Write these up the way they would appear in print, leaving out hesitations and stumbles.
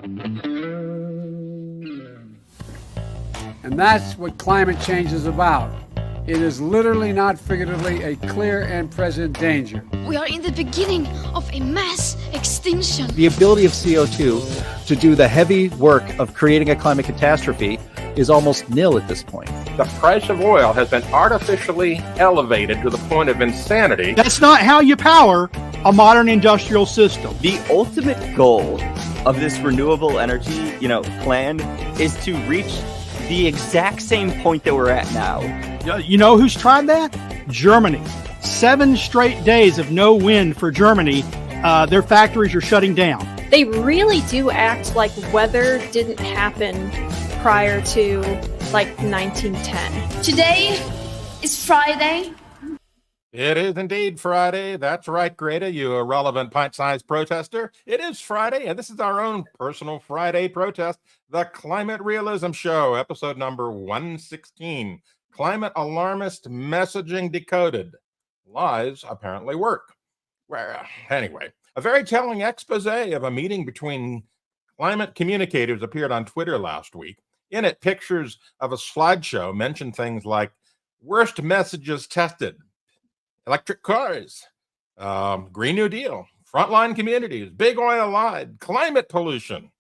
And that's what climate change is about. It is literally, not figuratively, a clear and present danger. We are in the beginning of a mass extinction. The ability of CO2 to do the heavy work of creating a climate catastrophe is almost nil at this point. The price of oil has been artificially elevated to the point of insanity. That's not how you power a modern industrial system. The ultimate goal of this renewable energy, plan is to reach the exact same point that we're at now. You know who's tried that? Germany. 7 straight days of no wind for Germany. Their factories are shutting down. They really do act like weather didn't happen prior to 1910. Today is Friday. It is indeed Friday. That's right, Greta, you irrelevant pint-sized protester. It is Friday, and this is our own personal Friday protest, the Climate Realism Show, episode number 116. Climate Alarmist Messaging Decoded. Lies apparently work. Well, anyway, a very telling expose of a meeting between climate communicators appeared on Twitter last week. In it, pictures of a slideshow mentioned things like worst messages tested, electric cars, Green New Deal, frontline communities, big oil lied, climate pollution.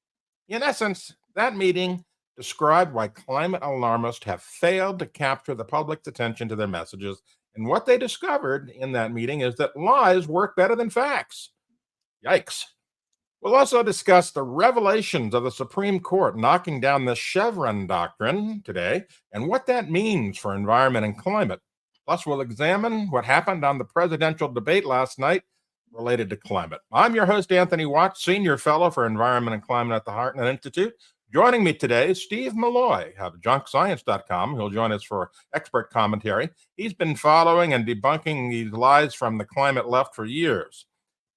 In essence, that meeting described why climate alarmists have failed to capture the public's attention to their messages. And what they discovered in that meeting is that lies work better than facts. Yikes. We'll also discuss the revelations of the Supreme Court knocking down the Chevron Doctrine today and what that means for environment and climate. Plus, we'll examine what happened on the presidential debate last night related to climate. I'm your host, Anthony Watts, Senior Fellow for Environment and Climate at the Hartnett Institute. Joining me today is Steve Milloy of junkscience.com. He'll join us for expert commentary. He's been following and debunking these lies from the climate left for years.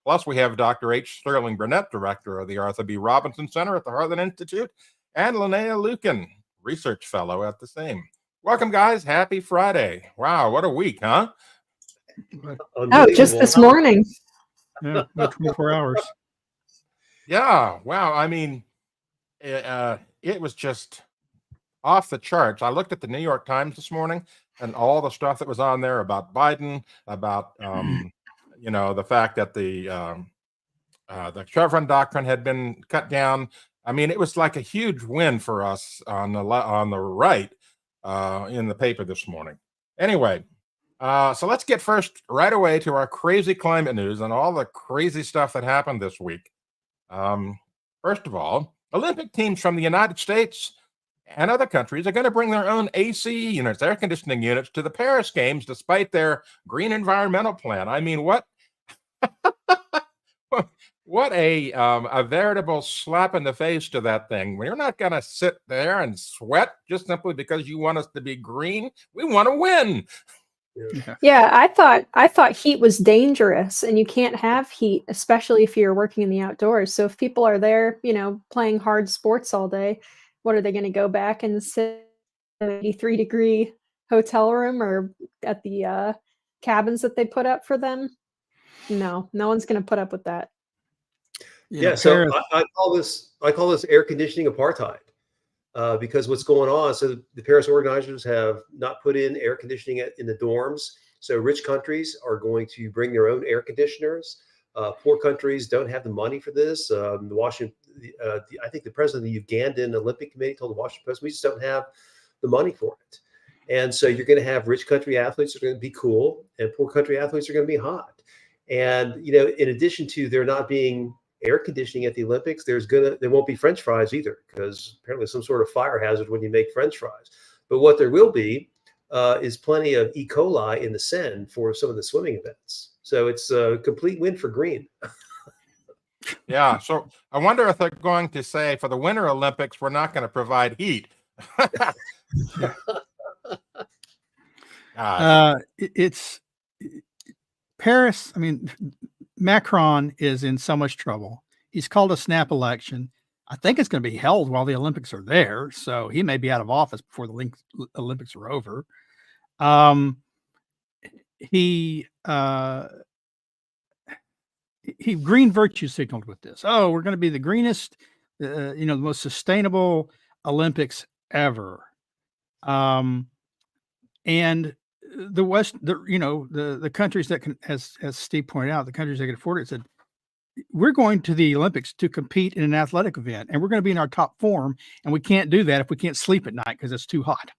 Plus, we have Dr. H. Sterling Burnett, Director of the Arthur B. Robinson Center at the Hartnett Institute, and Linnea Lueken, Research Fellow at the same. Welcome, guys. Happy Friday. Wow, what a week, huh? Oh, just this morning. Yeah, about 24 hours. Yeah, wow. I mean, it was just off the charts. I looked at the New York Times this morning and all the stuff that was on there about Biden, about the fact that the Chevron Doctrine had been cut down. I mean, it was like a huge win for us on the right in the paper this morning. Anyway, so let's get first right away to our crazy climate news and all the crazy stuff that happened this week. First of all, Olympic teams from the United States and other countries are going to bring their own AC units, air conditioning units, to the Paris Games despite their green environmental plan. I mean, what what a veritable slap in the face to that thing. We're not going to sit there and sweat just simply because you want us to be green. We want to win. Yeah, I thought heat was dangerous, and you can't have heat, especially if you're working in the outdoors. So if people are there, playing hard sports all day, what are they going to go back and sit in an 83-degree hotel room or at the cabins that they put up for them? No one's going to put up with that. Yeah, so I call this air conditioning apartheid. Because what's going on, so the Paris organizers have not put in air conditioning in the dorms. So rich countries are going to bring their own air conditioners. Poor countries don't have the money for this. I think the president of the Ugandan Olympic Committee told the Washington Post, we just don't have the money for it. And so you're going to have rich country athletes that are going to be cool, and poor country athletes are going to be hot. And, in addition to there not being air conditioning at the Olympics, there won't be French fries either, because apparently some sort of fire hazard when you make French fries. But what there will be is plenty of E. coli in the Seine for some of the swimming events. So it's a complete win for green. Yeah. So I wonder if they're going to say for the Winter Olympics, we're not going to provide heat. It's Paris. I mean, Macron is in so much trouble. He's called a snap election. I think it's going to be held while the Olympics are there. So he may be out of office before the Olympics are over. He green virtue signaled with this. Oh, we're going to be the greenest the most sustainable Olympics ever. And the West, the countries that can, as Steve pointed out, the countries that can afford it said, we're going to the Olympics to compete in an athletic event, and we're going to be in our top form, and we can't do that if we can't sleep at night because it's too hot.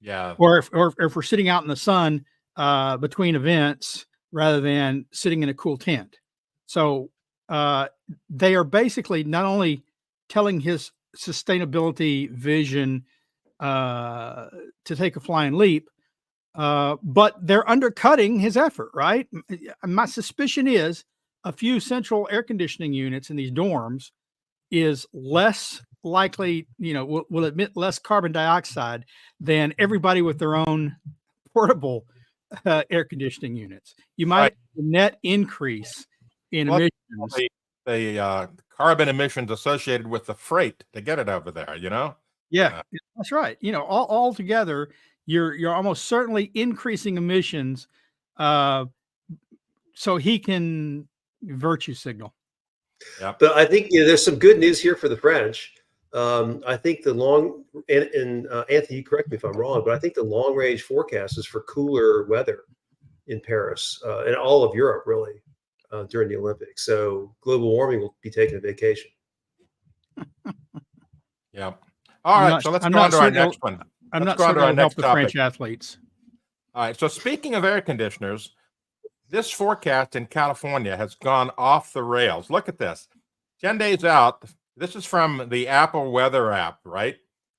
Yeah. Or if we're sitting out in the sun between events rather than sitting in a cool tent. So they are basically not only telling his sustainability vision to take a flying leap, but they're undercutting his effort, right? My suspicion is a few central air conditioning units in these dorms is less likely, will emit less carbon dioxide than everybody with their own portable air conditioning units. You might net increase in emissions. The carbon emissions associated with the freight to get it over there, Yeah, that's right. All together, you're almost certainly increasing emissions so he can virtue signal. Yeah. But I think there's some good news here for the French. I think the long and Anthony, correct me if I'm wrong, but I think the long range forecast is for cooler weather in Paris and all of Europe really during the Olympics. So global warming will be taking a vacation. Yeah. All right. So let's go on to our next one. I'm not sure it'll help the French athletes. All right. So speaking of air conditioners, this forecast in California has gone off the rails. Look at this. 10 days out. This is from the Apple Weather app, right?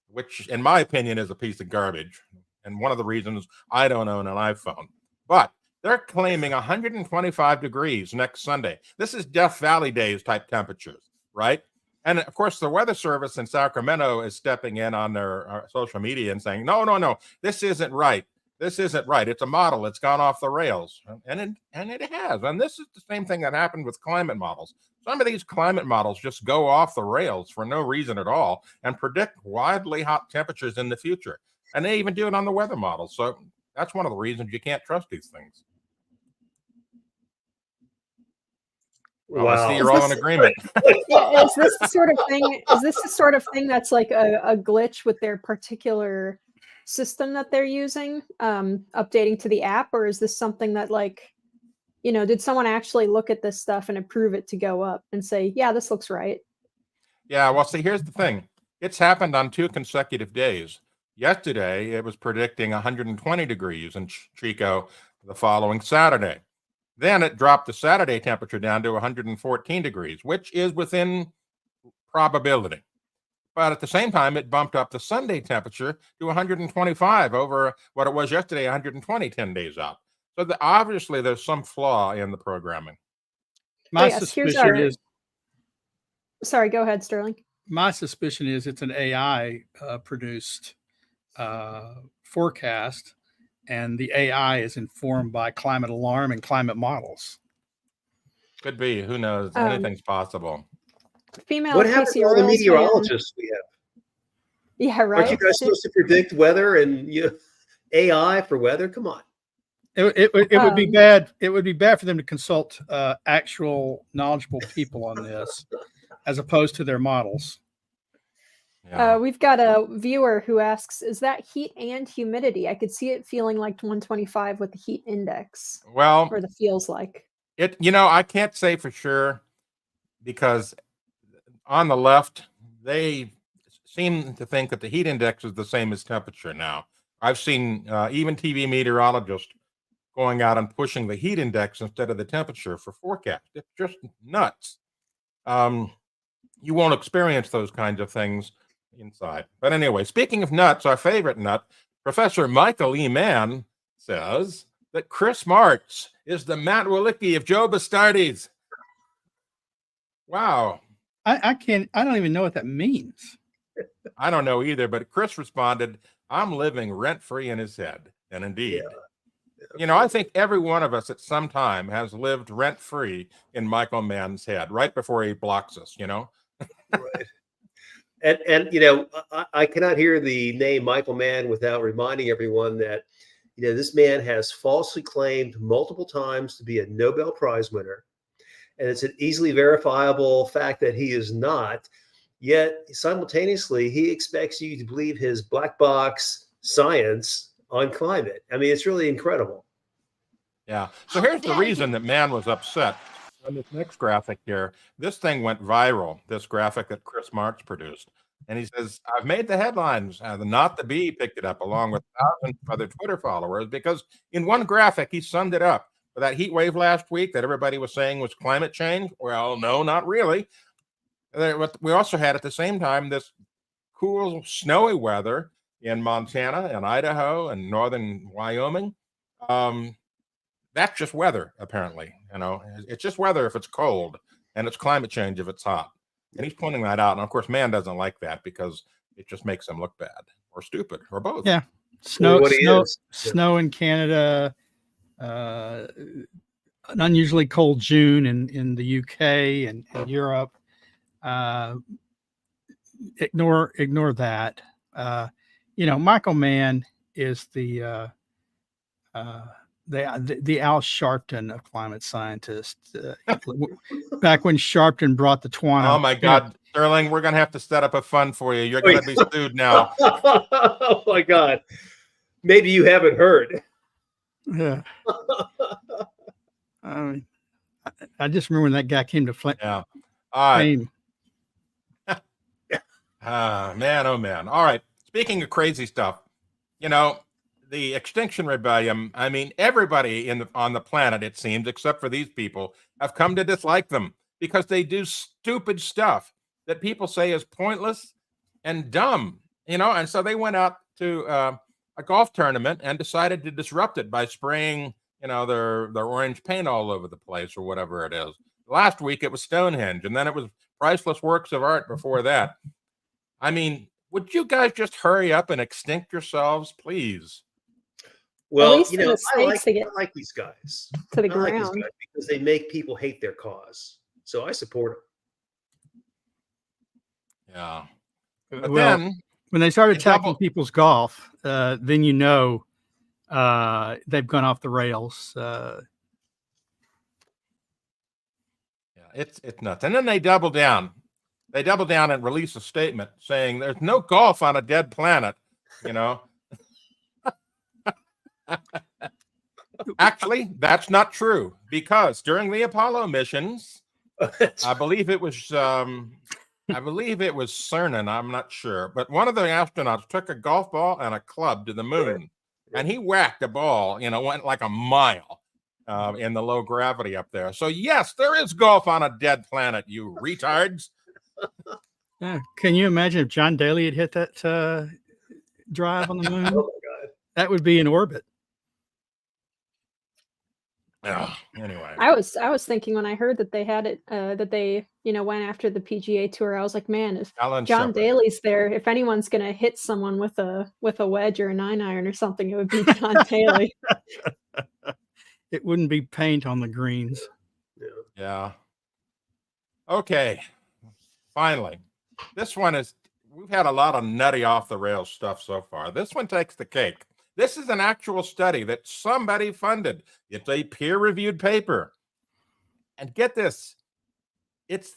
Which, in my opinion, is a piece of garbage. And one of the reasons I don't own an iPhone. But they're claiming 125 degrees next Sunday. This is Death Valley days type temperatures, right? And, of course, the Weather Service in Sacramento is stepping in on their social media and saying, no, this isn't right. This isn't right. It's a model. It's gone off the rails. And it has. And this is the same thing that happened with climate models. Some of these climate models just go off the rails for no reason at all and predict wildly hot temperatures in the future. And they even do it on the weather models. So that's one of the reasons you can't trust these things. Well, wow. I see you're all in agreement. Is this the sort of thing? Is this the sort of thing that's like a glitch with their particular system that they're using, updating to the app, or is this something that did someone actually look at this stuff and approve it to go up and say, yeah, this looks right? Yeah. Well, see, here's the thing. It's happened on 2 consecutive days. Yesterday, it was predicting 120 degrees in Chico the following Saturday. Then it dropped the Saturday temperature down to 114 degrees, which is within probability. But at the same time, it bumped up the Sunday temperature to 125 over what it was yesterday, 120 10 days out. So obviously there's some flaw in the programming. My suspicion is... Sorry, go ahead, Sterling. My suspicion is it's an AI produced forecast, and the AI is informed by climate alarm and climate models. Could be. Who knows? Anything's possible. Female. What happened to all the meteorologists we have? Yeah, right. Aren't you guys supposed to predict weather and AI for weather? Come on. It would be bad. It would be bad for them to consult actual knowledgeable people on this, as opposed to their models. Yeah. We've got a viewer who asks, is that heat and humidity? I could see it feeling like 125 with the heat index. Well, or the feels like it. I can't say for sure, because on the left, they seem to think that the heat index is the same as temperature now. I've seen even TV meteorologists going out and pushing the heat index instead of the temperature for forecast. It's just nuts. You won't experience those kinds of things inside. But anyway, speaking of nuts, our favorite nut, Professor Michael E. Mann says that Chris Marks is the Matt Walicki of Joe Bastardes. Wow. I don't even know what that means. I don't know either, but Chris responded, I'm living rent-free in his head. And indeed, I think every one of us at some time has lived rent-free in Michael Mann's head right before he blocks us, Right. And I cannot hear the name Michael Mann without reminding everyone that, this man has falsely claimed multiple times to be a Nobel Prize winner. And it's an easily verifiable fact that he is not. Yet simultaneously, he expects you to believe his black box science on climate. I mean, it's really incredible. Yeah. So here's the reason that Mann was upset. On this next graphic here, this thing went viral, this graphic that Chris Marks produced. And he says, I've made the headlines. Not the Bee picked it up along with thousands of other Twitter followers because in one graphic, he summed it up. For that heat wave last week that everybody was saying was climate change. Well, no, not really. We also had at the same time this cool, snowy weather in Montana and Idaho and northern Wyoming. That's just weather, apparently. You know, it's just weather if it's cold, and it's climate change if it's hot. And he's pointing that out. And of course, Mann doesn't like that because it just makes him look bad or stupid or both. Yeah, snow in Canada. An unusually cold June in the UK and Europe. Ignore that. Michael Mann is the Al Sharpton of climate scientists. Back when Sharpton brought the Twana. Oh my God, Sterling, we're gonna have to set up a fund for you. You're gonna be sued now. Oh my God, maybe you haven't heard. Yeah. I just remember when that guy came to Flint. Yeah. All right. Man, oh man. All right. Speaking of crazy stuff, the Extinction Rebellion, I mean, everybody on the planet, it seems, except for these people, have come to dislike them because they do stupid stuff that people say is pointless and dumb, and so they went out to a golf tournament and decided to disrupt it by spraying, their orange paint all over the place or whatever it is. Last week it was Stonehenge, and then it was priceless works of art before that. I mean, would you guys just hurry up and extinct yourselves, please? Well, I like these guys to the ground because they make people hate their cause. So I support them. Yeah. But well, then when they start attacking people's golf, then they've gone off the rails. Yeah, it's nuts. And then they double down. They double down and release a statement saying there's no golf on a dead planet, Actually, that's not true because during the Apollo missions, I believe it was Cernan, I'm not sure, but one of the astronauts took a golf ball and a club to the moon, and he whacked a ball, went like a mile in the low gravity up there. So yes, there is golf on a dead planet, you retards. Yeah. Can you imagine if John Daly had hit that drive on the moon? Oh my God. That would be in orbit. Anyway, I was thinking when I heard that they had it, that they went after the PGA Tour. I was like, man, if John Daly's there, if anyone's gonna hit someone with a wedge or a 9-iron or something, it would be John Daly. It wouldn't be paint on the greens. Yeah. Okay. Finally, this one we've had a lot of nutty off the rails stuff so far. This one takes the cake. This is an actual study that somebody funded. It's a peer-reviewed paper. And get this, it's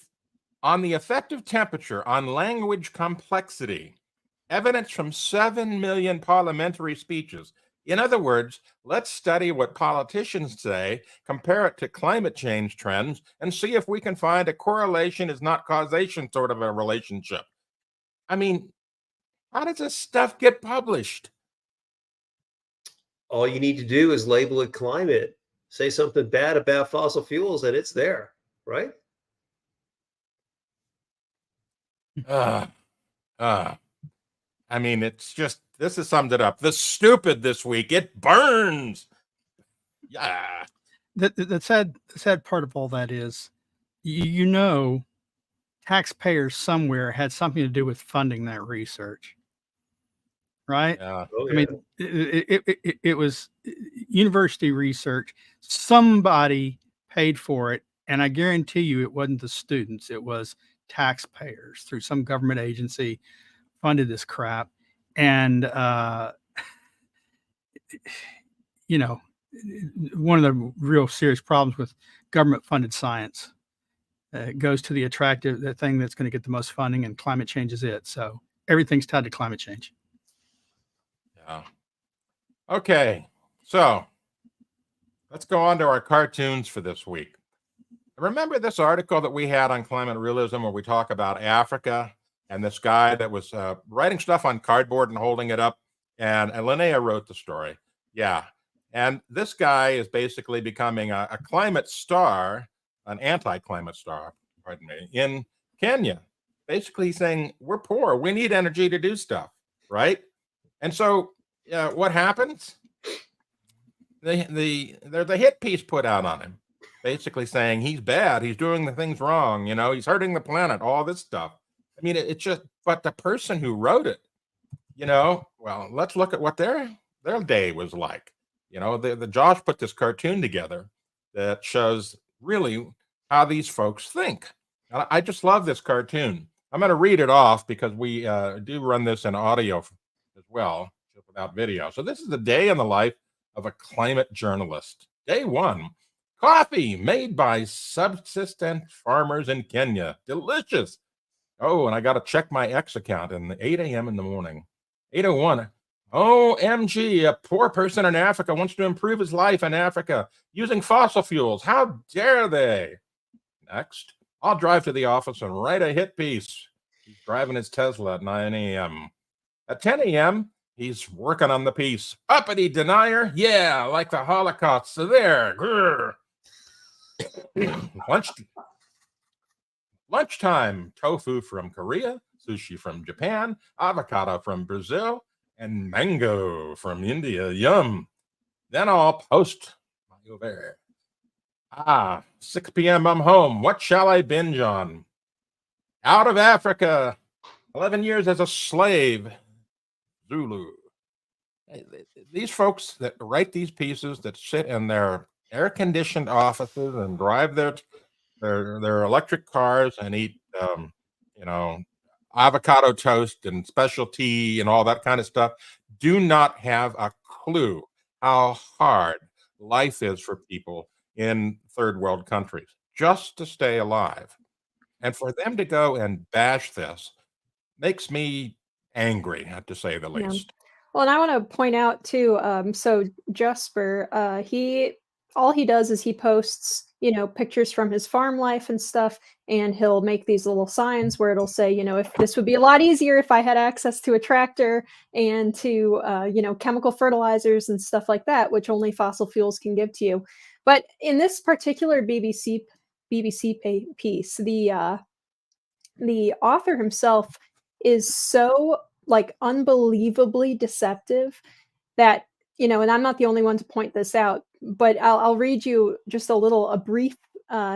on the effective temperature on language complexity, evidence from 7 million parliamentary speeches. In other words, let's study what politicians say, compare it to climate change trends, and see if we can find a correlation is not causation sort of a relationship. I mean, how does this stuff get published? All you need to do is label it climate, say something bad about fossil fuels, and it's there, right? I mean, it's just, this has summed it up. The stupid this week, it burns. Yeah. The sad part of all that is, taxpayers somewhere had something to do with funding that research, right? Yeah. Oh, yeah. I mean, it was university research. Somebody paid for it, and I guarantee you it wasn't the students. It was taxpayers through some government agency funded this crap. And, one of the real serious problems with government funded science goes to the thing that's going to get the most funding, and climate change is it. So everything's tied to climate change. Yeah. Okay. So let's go on to our cartoons for this week. Remember this article that we had on climate realism where we talk about Africa and this guy that was writing stuff on cardboard and holding it up, and Linnea wrote the story. Yeah. And this guy is basically becoming a climate star, an anti-climate star, pardon me, in Kenya. Basically saying, we're poor, we need energy to do stuff, right? And so what happens? There's a hit piece put out on him, basically saying he's bad, he's doing the things wrong, he's hurting the planet, all this stuff. I mean, it's just, but the person who wrote it, well, let's look at what their day was like. The Josh put this cartoon together that shows really how these folks think. And I just love this cartoon. I'm going to read it off because we do run this in audio as well, just without video. So this is the day in the life of a climate journalist. Day 1, coffee made by subsistence farmers in Kenya. Delicious. Oh, and I got to check my X account at 8 a.m. in the morning. 8:01. OMG, a poor person in Africa wants to improve his life in Africa using fossil fuels. How dare they? Next, I'll drive to the office and write a hit piece. He's driving his Tesla at 9 a.m. At 10 a.m., he's working on the piece. Uppity denier? Yeah, like the Holocaust. So there. Lunchtime, tofu from Korea, sushi from Japan, avocado from Brazil, and mango from India. Yum. Then I'll post my over. 6 p.m. I'm home. What shall I binge on? Out of Africa. 11 years as a slave. Zulu. These folks that write these pieces that sit in their air-conditioned offices and drive their electric cars and eat, avocado toast and special tea and all that kind of stuff, do not have a clue how hard life is for people in third world countries just to stay alive. And for them to go and bash this makes me angry, to say the least. Well, and I want to point out too, so Jesper, all he does is he posts, pictures from his farm life and stuff, and he'll make these little signs where it'll say, if this would be a lot easier if I had access to a tractor and to, chemical fertilizers and stuff like that, which only fossil fuels can give to you. But in this particular BBC piece, the author himself is so unbelievably deceptive that, and I'm not the only one to point this out, but I'll read you just a brief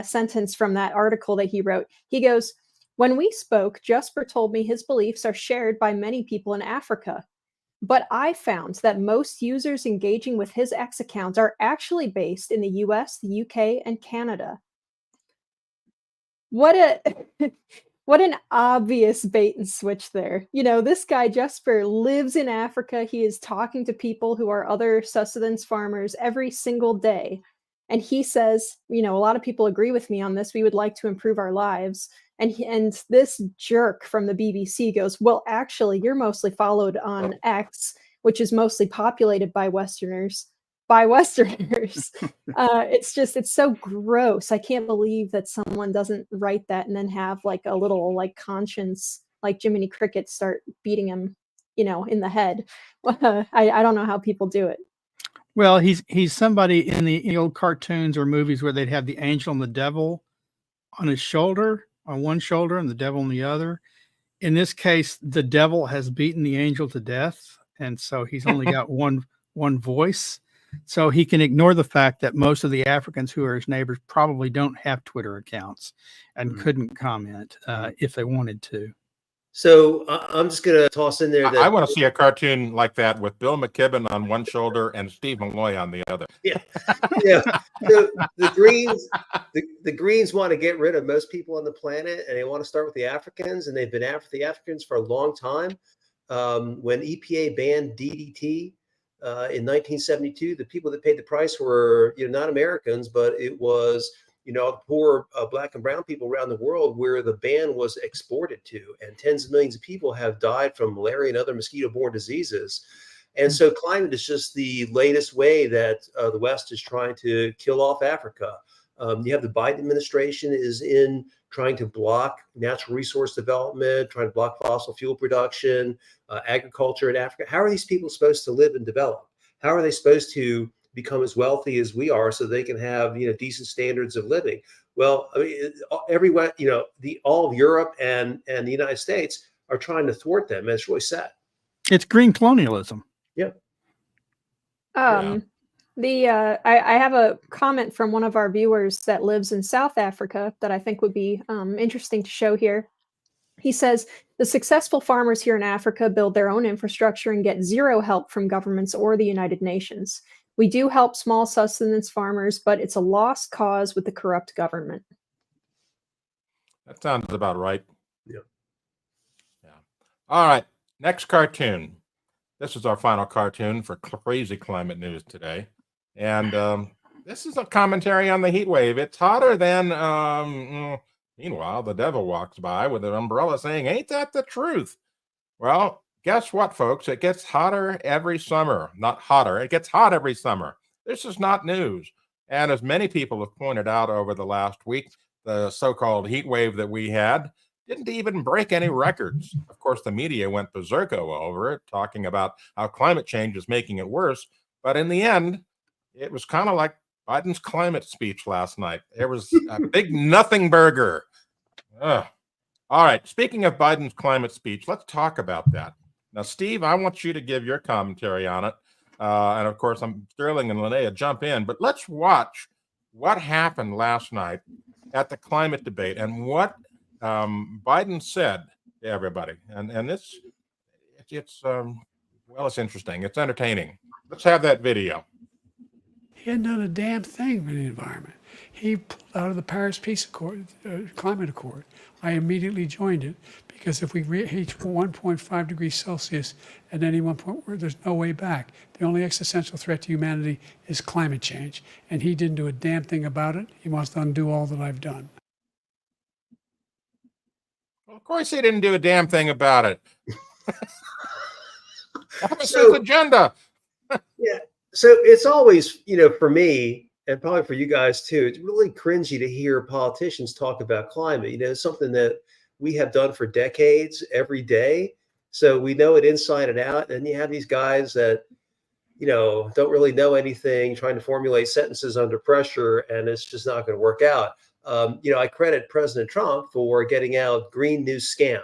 sentence from that article that he wrote. He goes, "When we spoke, Jesper told me his beliefs are shared by many people in Africa. But I found that most users engaging with his X accounts are actually based in the US, the UK, and Canada." What an obvious bait and switch there. This guy, Jesper, lives in Africa. He is talking to people who are other sustenance farmers every single day. And he says, a lot of people agree with me on this. We would like to improve our lives. And this jerk from the BBC goes, well, actually, you're mostly followed on X, which is mostly populated by Westerners. It's so gross. I can't believe that someone doesn't write that and then have a little conscience, like Jiminy Cricket, start beating him, in the head. I don't know how people do it. Well, he's somebody in the old cartoons or movies where they'd have the angel and the devil on his shoulder, on one shoulder, and the devil on the other. In this case, the devil has beaten the angel to death, and so he's only got one voice. So he can ignore the fact that most of the Africans who are his neighbors probably don't have Twitter accounts and couldn't comment if they wanted to. So I'm just going to toss in there that I want to see a cartoon like that with Bill McKibben on one shoulder and Steve Milloy on the other. Yeah. So the Greens want to get rid of most people on the planet, and they want to start with the Africans, and they've been after the Africans for a long time. When EPA banned DDT in 1972, the people that paid the price were not Americans, but it was the poor black and brown people around the world where the ban was exported to, and tens of millions of people have died from malaria and other mosquito-borne diseases. And so climate is just the latest way that the West is trying to kill off Africa. You have the Biden administration is in trying to block natural resource development, trying to block fossil fuel production, agriculture in Africa. How are these people supposed to live and develop? How are they supposed to become as wealthy as we are so they can have, decent standards of living? Well, I mean, everywhere, all of Europe and the United States are trying to thwart them. And it's really sad. It's green colonialism. Yeah. I have a comment from one of our viewers that lives in South Africa that I think would be interesting to show here. He says, the successful farmers here in Africa build their own infrastructure and get zero help from governments or the United Nations. We do help small sustenance farmers, but it's a lost cause with the corrupt government. That sounds about right. Yeah. All right. Next cartoon. This is our final cartoon for crazy climate news today. And this is a commentary on the heat wave. It's hotter than, meanwhile, the devil walks by with an umbrella saying, ain't that the truth? Well, guess what, folks? It gets hotter every summer. Not hotter. It gets hot every summer. This is not news. And as many people have pointed out over the last week, the so-called heat wave that we had didn't even break any records. Of course, the media went berserko over it, talking about how climate change is making it worse. But in the end, it was kind of like Biden's climate speech last night. There was a big nothing burger. Ugh. All right. Speaking of Biden's climate speech, let's talk about that. Now, Steve, I want you to give your commentary on it. And of course, Sterling and Linnea jump in, but let's watch what happened last night at the climate debate and what Biden said to everybody. And it's interesting. It's entertaining. Let's have that video. He hadn't done a damn thing for the environment. He pulled out of the Paris Peace Accord, Climate Accord. I immediately joined it because if we reach 1.5 degrees Celsius at any one point, there's no way back. The only existential threat to humanity is climate change. And he didn't do a damn thing about it. He wants to undo all that I've done. Well, of course he didn't do a damn thing about it. That was his agenda. Yeah. So it's always, for me, and probably for you guys too, it's really cringy to hear politicians talk about climate. It's something that we have done for decades every day. So we know it inside and out. And you have these guys that, don't really know anything, trying to formulate sentences under pressure, and it's just not going to work out. I credit President Trump for getting out Green News Scam,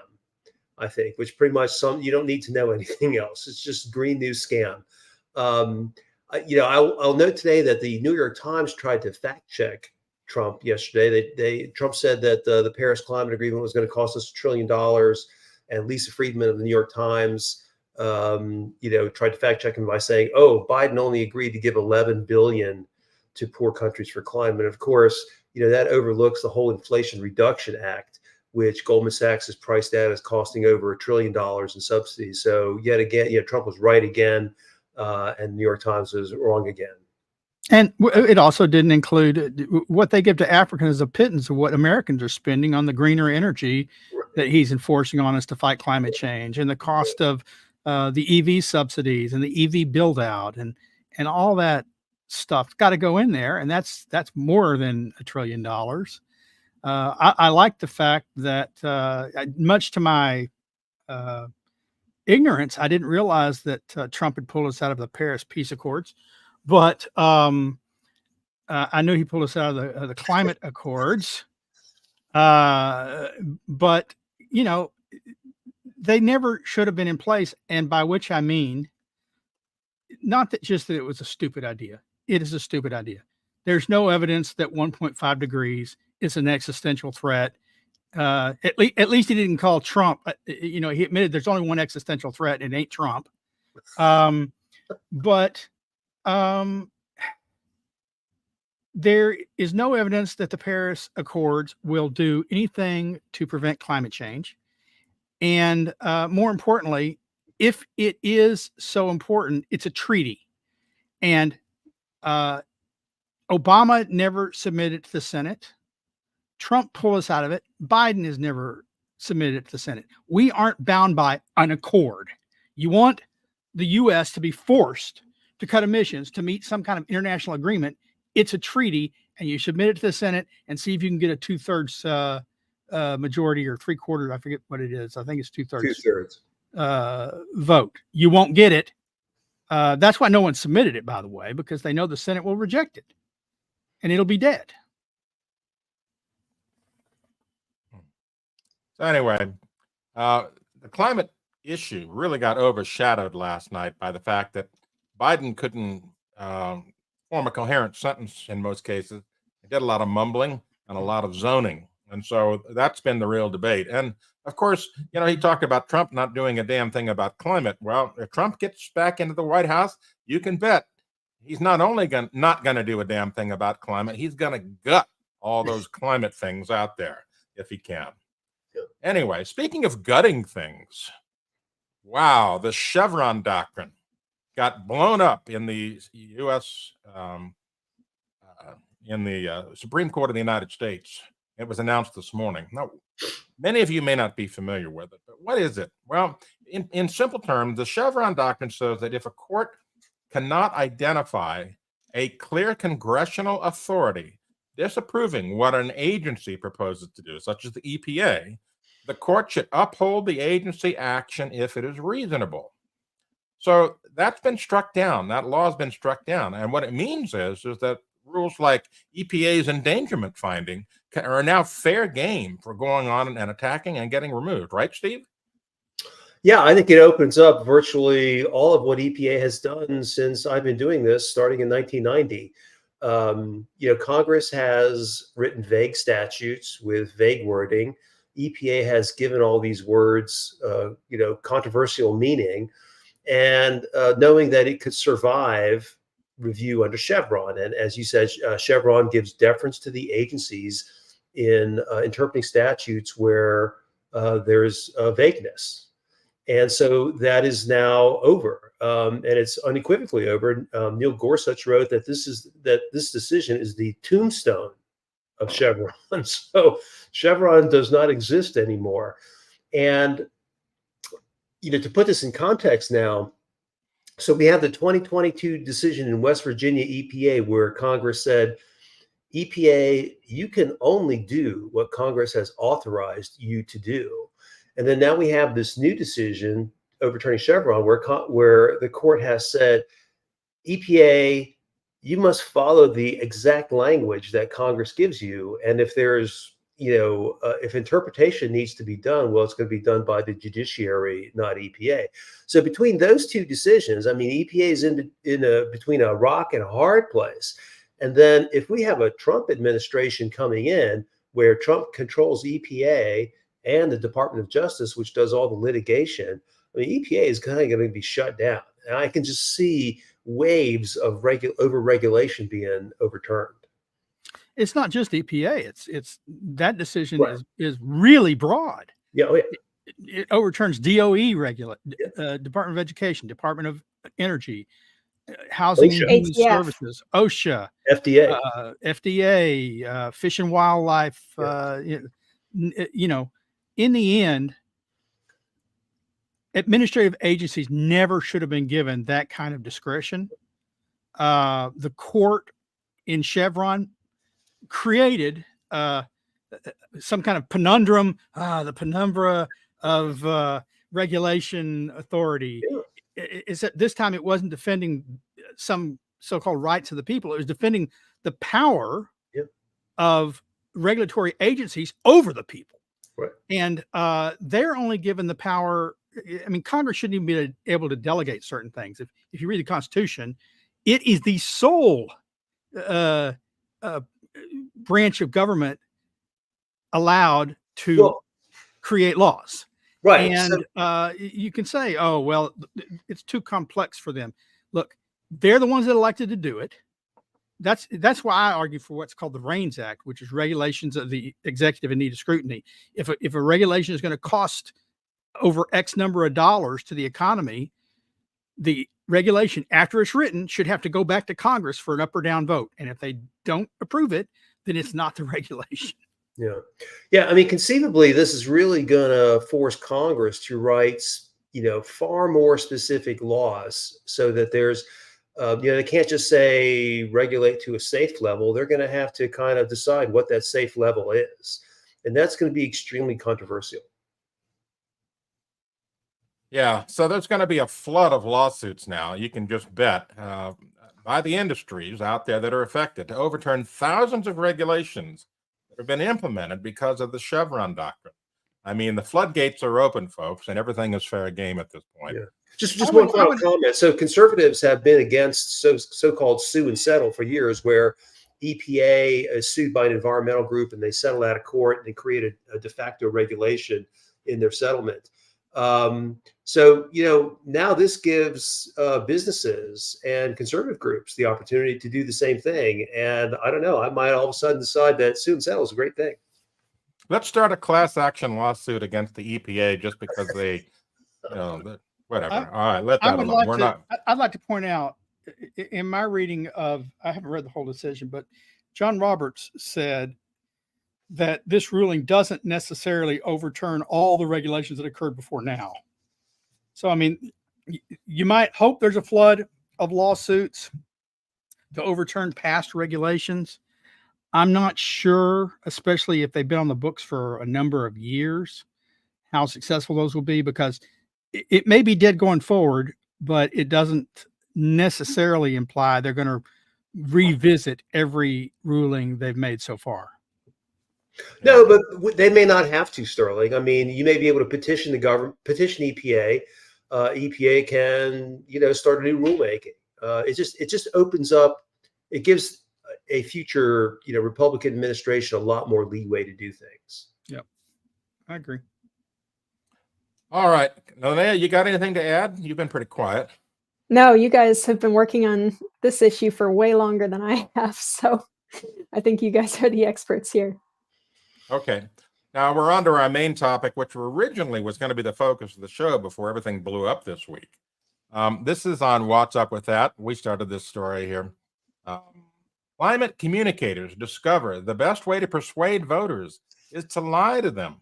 I think, which pretty much you don't need to know anything else. It's just Green News Scam. I'll note today that the New York Times tried to fact check Trump yesterday. Trump said that the Paris Climate Agreement was going to cost us $1 trillion, and Lisa Friedman of the New York Times, tried to fact check him by saying, "Oh, Biden only agreed to give $11 billion to poor countries for climate." Of course, that overlooks the whole Inflation Reduction Act, which Goldman Sachs has priced out as costing over $1 trillion in subsidies. So yet again, Trump was right again. And the New York Times was wrong again. And it also didn't include what they give to Africans as a pittance of what Americans are spending on the greener energy that he's enforcing on us to fight climate change, and the cost of the EV subsidies and the EV build out and all that stuff got to go in there. And that's more than $1 trillion. I like the fact that much to my ignorance, I didn't realize that Trump had pulled us out of the Paris Peace Accords, but I knew he pulled us out of the climate accords. But they never should have been in place, and by which I mean, not that just that it was a stupid idea. It is a stupid idea. There's no evidence that 1.5 degrees is an existential threat. At least he didn't call Trump. He admitted there's only one existential threat, and it ain't Trump. But there is no evidence that the Paris Accords will do anything to prevent climate change. And more importantly, if it is so important, it's a treaty. And Obama never submitted to the Senate. Trump pulled us out of it. Biden has never submitted it to the Senate. We aren't bound by an accord. You want the U.S. to be forced to cut emissions to meet some kind of international agreement. It's a treaty, and you submit it to the Senate and see if you can get a 2/3 majority or 3/4. I forget what it is. I think it's 2/3. 2/3 vote. You won't get it. That's why no one submitted it, by the way, because they know the Senate will reject it, and it'll be dead. So anyway, the climate issue really got overshadowed last night by the fact that Biden couldn't form a coherent sentence in most cases. He did a lot of mumbling and a lot of zoning. And so that's been the real debate. And of course, you know, he talked about Trump not doing a damn thing about climate. Well, if Trump gets back into the White House, you can bet he's not only not going to do a damn thing about climate, he's going to gut all those climate things out there if he can. Anyway, speaking of gutting things, wow, the Chevron Doctrine got blown up in the U.S. In the Supreme Court of the United States. It was announced this morning. Now, many of you may not be familiar with it, but what is it? Well, in simple terms, the Chevron Doctrine says that if a court cannot identify a clear congressional authority disapproving what an agency proposes to do, such as the EPA, the court should uphold the agency action if it is reasonable. So that's been struck down. That law has been struck down. And what it means is that rules like EPA's endangerment finding are now fair game for going on and attacking and getting removed. Right, Steve? Yeah, I think it opens up virtually all of what EPA has done since I've been doing this, starting in 1990. You know, Congress has written vague statutes with vague wording. EPA has given all these words, you know, controversial meaning, and knowing that it could survive review under Chevron. And as you said, Chevron gives deference to the agencies in interpreting statutes where there's vagueness. And so that is now over, and it's unequivocally over. Neil Gorsuch wrote that this decision is the tombstone of Chevron. So Chevron does not exist anymore. And you know, to put this in context now, so we have the 2022 decision in West Virginia EPA where Congress said, EPA, you can only do what Congress has authorized you to do. And then now we have this new decision overturning Chevron where the court has said, EPA, you must follow the exact language that Congress gives you. And if there's, you know, if interpretation needs to be done, well, it's going to be done by the judiciary, not EPA. So between those two decisions, I mean, EPA is between a rock and a hard place. And then if we have a Trump administration coming in where Trump controls EPA and the Department of Justice, which does all the litigation, I mean, EPA is kind of going to be shut down. And I can just see waves of over-regulation being overturned. It's not just EPA. It's that decision is really broad. Yeah, it overturns DOE Department of Education, Department of Energy, Housing and Human Services, OSHA, FDA, Fish and Wildlife. You know, in the end, administrative agencies never should have been given that kind of discretion. The court in Chevron created some kind of conundrum, the penumbra of regulation authority. Is that this time it wasn't defending some so-called rights of the people. It was defending the power of regulatory agencies over the people. Right. And they're only given the power. I mean, Congress shouldn't even be able to delegate certain things. If you read the Constitution, it is the sole branch of government allowed to create laws. Right. And you can say, oh, well, it's too complex for them. Look, they're the ones that elected to do it. That's why I argue for what's called the REINS Act, which is regulations of the executive in need of scrutiny. If a regulation is going to cost over X number of dollars to the economy, the regulation, after it's written, should have to go back to Congress for an up or down vote. And if they don't approve it, then it's not the regulation. Yeah. Yeah. I mean, conceivably, this is really going to force Congress to write, far more specific laws so that there's, they can't just say regulate to a safe level. They're going to have to kind of decide what that safe level is. And that's going to be extremely controversial. Yeah. So there's going to be a flood of lawsuits now. You can just bet by the industries out there that are affected to overturn thousands of regulations that have been implemented because of the Chevron Doctrine. I mean, the floodgates are open, folks, and everything is fair game at this point. Yeah. Just one final comment. So conservatives have been against so-called sue and settle for years, where EPA is sued by an environmental group and they settle out of court and they create a de facto regulation in their settlement. So, now this gives businesses and conservative groups the opportunity to do the same thing. And I don't know, I might all of a sudden decide that sue and settle is a great thing. Let's start a class action lawsuit against the EPA just because they, whatever. All right, let that alone. I'd like to point out, in my reading of, I haven't read the whole decision, but John Roberts said that this ruling doesn't necessarily overturn all the regulations that occurred before now. So, I mean, you might hope there's a flood of lawsuits to overturn past regulations. I'm not sure, especially if they've been on the books for a number of years, how successful those will be, because it may be dead going forward, but it doesn't necessarily imply they're going to revisit every ruling they've made so far. No, but they may not have to, Sterling. I mean, you may be able to petition the government, petition EPA. EPA can, start a new rulemaking. It just opens up. It gives a future, Republican administration a lot more leeway to do things. Yep, I agree. All right, Linnea, you got anything to add? You've been pretty quiet. No, you guys have been working on this issue for way longer than I have, so I think you guys are the experts here. Okay. Now we're on to our main topic, which originally was going to be the focus of the show before everything blew up this week. This is on What's Up With That. We started this story here. Climate communicators discover the best way to persuade voters is to lie to them.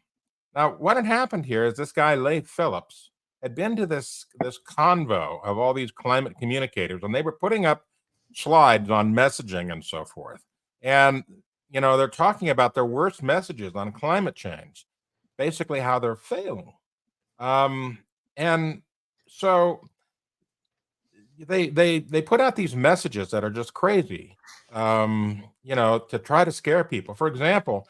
Now, what had happened here is this guy, Leif Phillips, had been to this convo of all these climate communicators, and they were putting up slides on messaging and so forth. And they're talking about their worst messages on climate change, basically how they're failing. And so they put out these messages that are just crazy, to try to scare people. For example,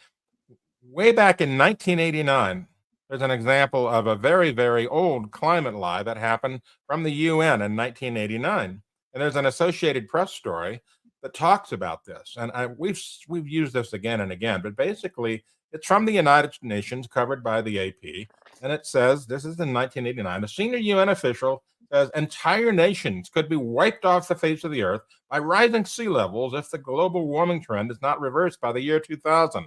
way back in 1989, there's an example of a very, very old climate lie that happened from the UN in 1989. And there's an Associated Press story that talks about this. And we've used this again and again, but basically it's from the United Nations, covered by the AP. And it says, this is in 1989, a senior UN official says entire nations could be wiped off the face of the earth by rising sea levels if the global warming trend is not reversed by the year 2000.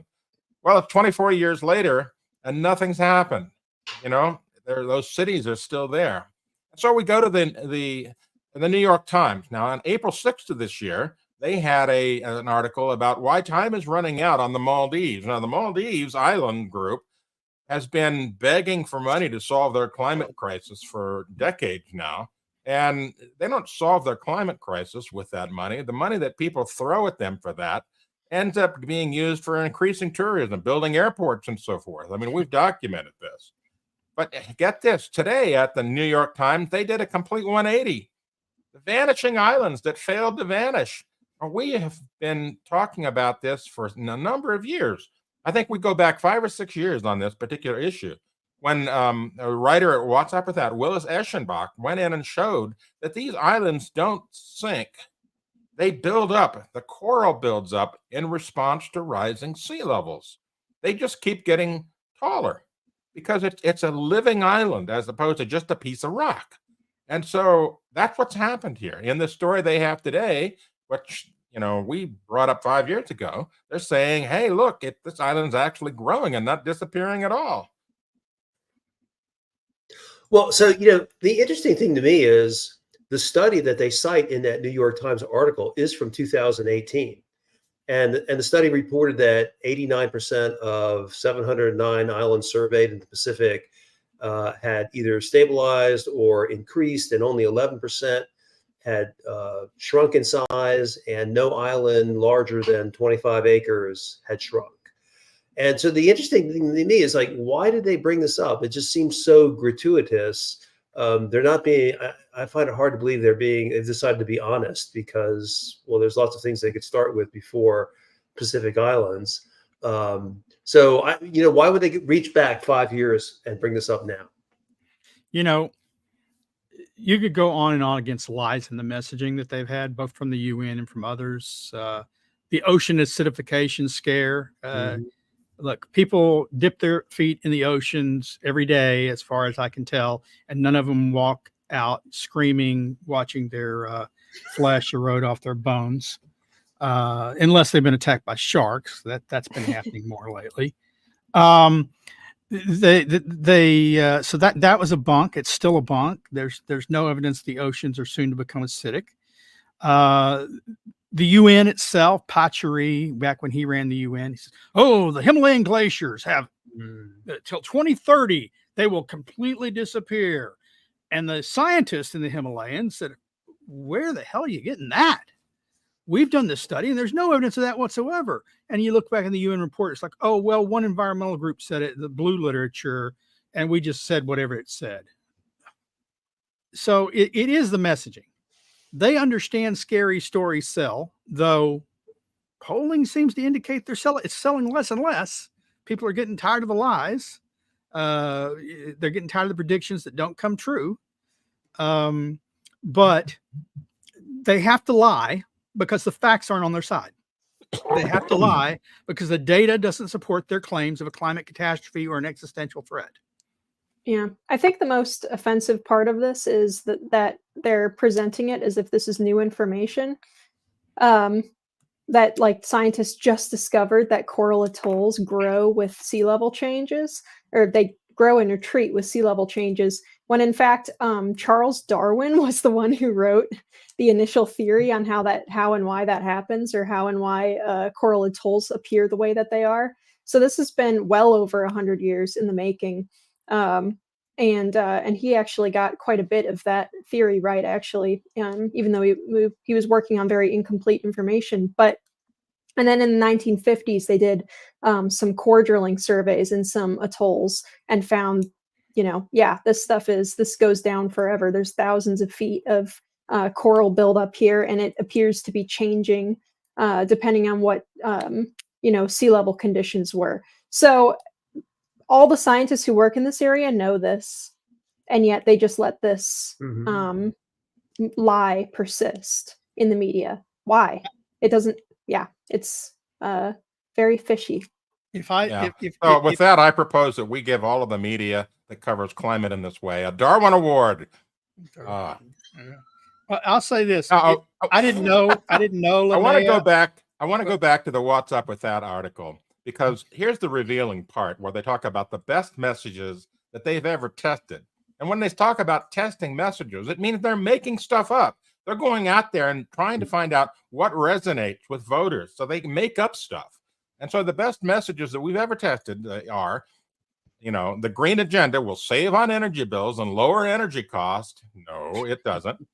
Well, it's 24 years later and nothing's happened. Those cities are still there. So we go to the New York Times. Now, on April 6th of this year, they had an article about why time is running out on the Maldives. Now, the Maldives island group has been begging for money to solve their climate crisis for decades now. And they don't solve their climate crisis with that money. The money that people throw at them for that ends up being used for increasing tourism, building airports and so forth. I mean, we've documented this. But get this, today at the New York Times, they did a complete 180. The vanishing islands that failed to vanish. We have been talking about this for a number of years. I think we go back 5 or 6 years on this particular issue, when a writer at What's Up With That, Willis Eschenbach, went in and showed that these islands don't sink. They build up. The coral builds up in response to rising sea levels. They just keep getting taller because it's a living island as opposed to just a piece of rock. And so that's what's happened here. In the story they have today, which we brought up 5 years ago, they're saying, hey, look, this island's actually growing and not disappearing at all. Well, so, the interesting thing to me is the study that they cite in that New York Times article is from 2018. And the study reported that 89% of 709 islands surveyed in the Pacific had either stabilized or increased, and only 11% had shrunk in size, and no island larger than 25 acres had shrunk. And so the interesting thing to me is, like, why did they bring this up? It just seems so gratuitous. They're not being, I find it hard to believe they've decided to be honest, because, well, there's lots of things they could start with before Pacific Islands. So why would they reach back 5 years and bring this up now? You could go on and on against lies in the messaging that they've had, both from the UN and from others. The ocean acidification scare. Look, people dip their feet in the oceans every day, as far as I can tell, and none of them walk out screaming, watching their flesh erode off their bones, unless they've been attacked by sharks. That's been happening more lately. So that was a bunk. It's still a bunk. There's no evidence the oceans are soon to become acidic. The UN itself, Pachauri, back when he ran the UN, he says, "Oh, the Himalayan glaciers have till 2030 they will completely disappear." And the scientists in the Himalayas said, "Where the hell are you getting that? We've done this study and there's no evidence of that whatsoever." And you look back in the UN report, it's like, "Oh, well, one environmental group said it, the blue literature, and we just said whatever it said." So it is the messaging. They understand scary stories sell, though polling seems to indicate it's selling less and less. People are getting tired of the lies. They're getting tired of the predictions that don't come true. But they have to lie because the facts aren't on their side. They have to lie because the data doesn't support their claims of a climate catastrophe or an existential threat. Yeah, I think the most offensive part of this is that they're presenting it as if this is new information. That, like, scientists just discovered that coral atolls grow with sea level changes, or they grow and retreat with sea level changes, when in fact Charles Darwin was the one who wrote the initial theory on how and why that happens, or how and why coral atolls appear the way that they are. So this has been well over 100 years in the making. And he actually got quite a bit of that theory right, actually, even though he was working on very incomplete information. And then in the 1950s, they did some core drilling surveys in some atolls and found, this goes down forever. There's thousands of feet of coral buildup here, and it appears to be changing depending on what sea level conditions were. So all the scientists who work in this area know this, and yet they just let this lie persist in the media. Why? It doesn't. Yeah, it's very fishy. With that, I propose that we give all of the media that covers climate in this way a Darwin Award. Well, I'll say this: I didn't know. I want to go back. I want to go back to the What's Up with That article, because here's the revealing part where they talk about the best messages that they've ever tested. And when they talk about testing messages, it means they're making stuff up. They're going out there and trying to find out what resonates with voters so they can make up stuff. And so the best messages that we've ever tested are, the green agenda will save on energy bills and lower energy costs. No, it doesn't.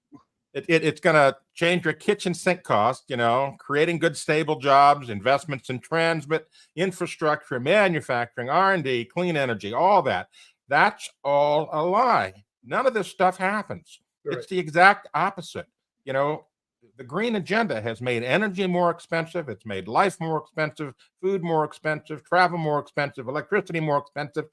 It's going to change your kitchen sink cost, creating good, stable jobs, investments in transit, infrastructure, manufacturing, R&D, clean energy, all that. That's all a lie. None of this stuff happens. Right. It's the exact opposite. The green agenda has made energy more expensive. It's made life more expensive, food more expensive, travel more expensive, electricity more expensive,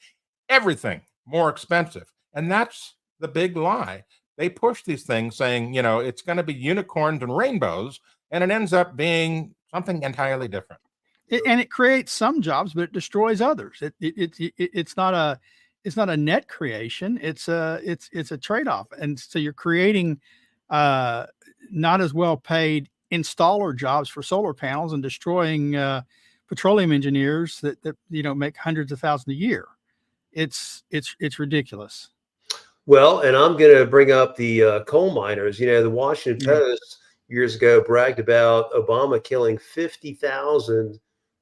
everything more expensive. And that's the big lie. They push these things saying, it's going to be unicorns and rainbows, and it ends up being something entirely different. And it creates some jobs, but it destroys others. It's not a net creation. It's a trade-off. And so you're creating not as well paid installer jobs for solar panels and destroying petroleum engineers that make hundreds of thousands a year. It's ridiculous. Well, and I'm going to bring up the coal miners. The Washington Post years ago bragged about Obama killing 50,000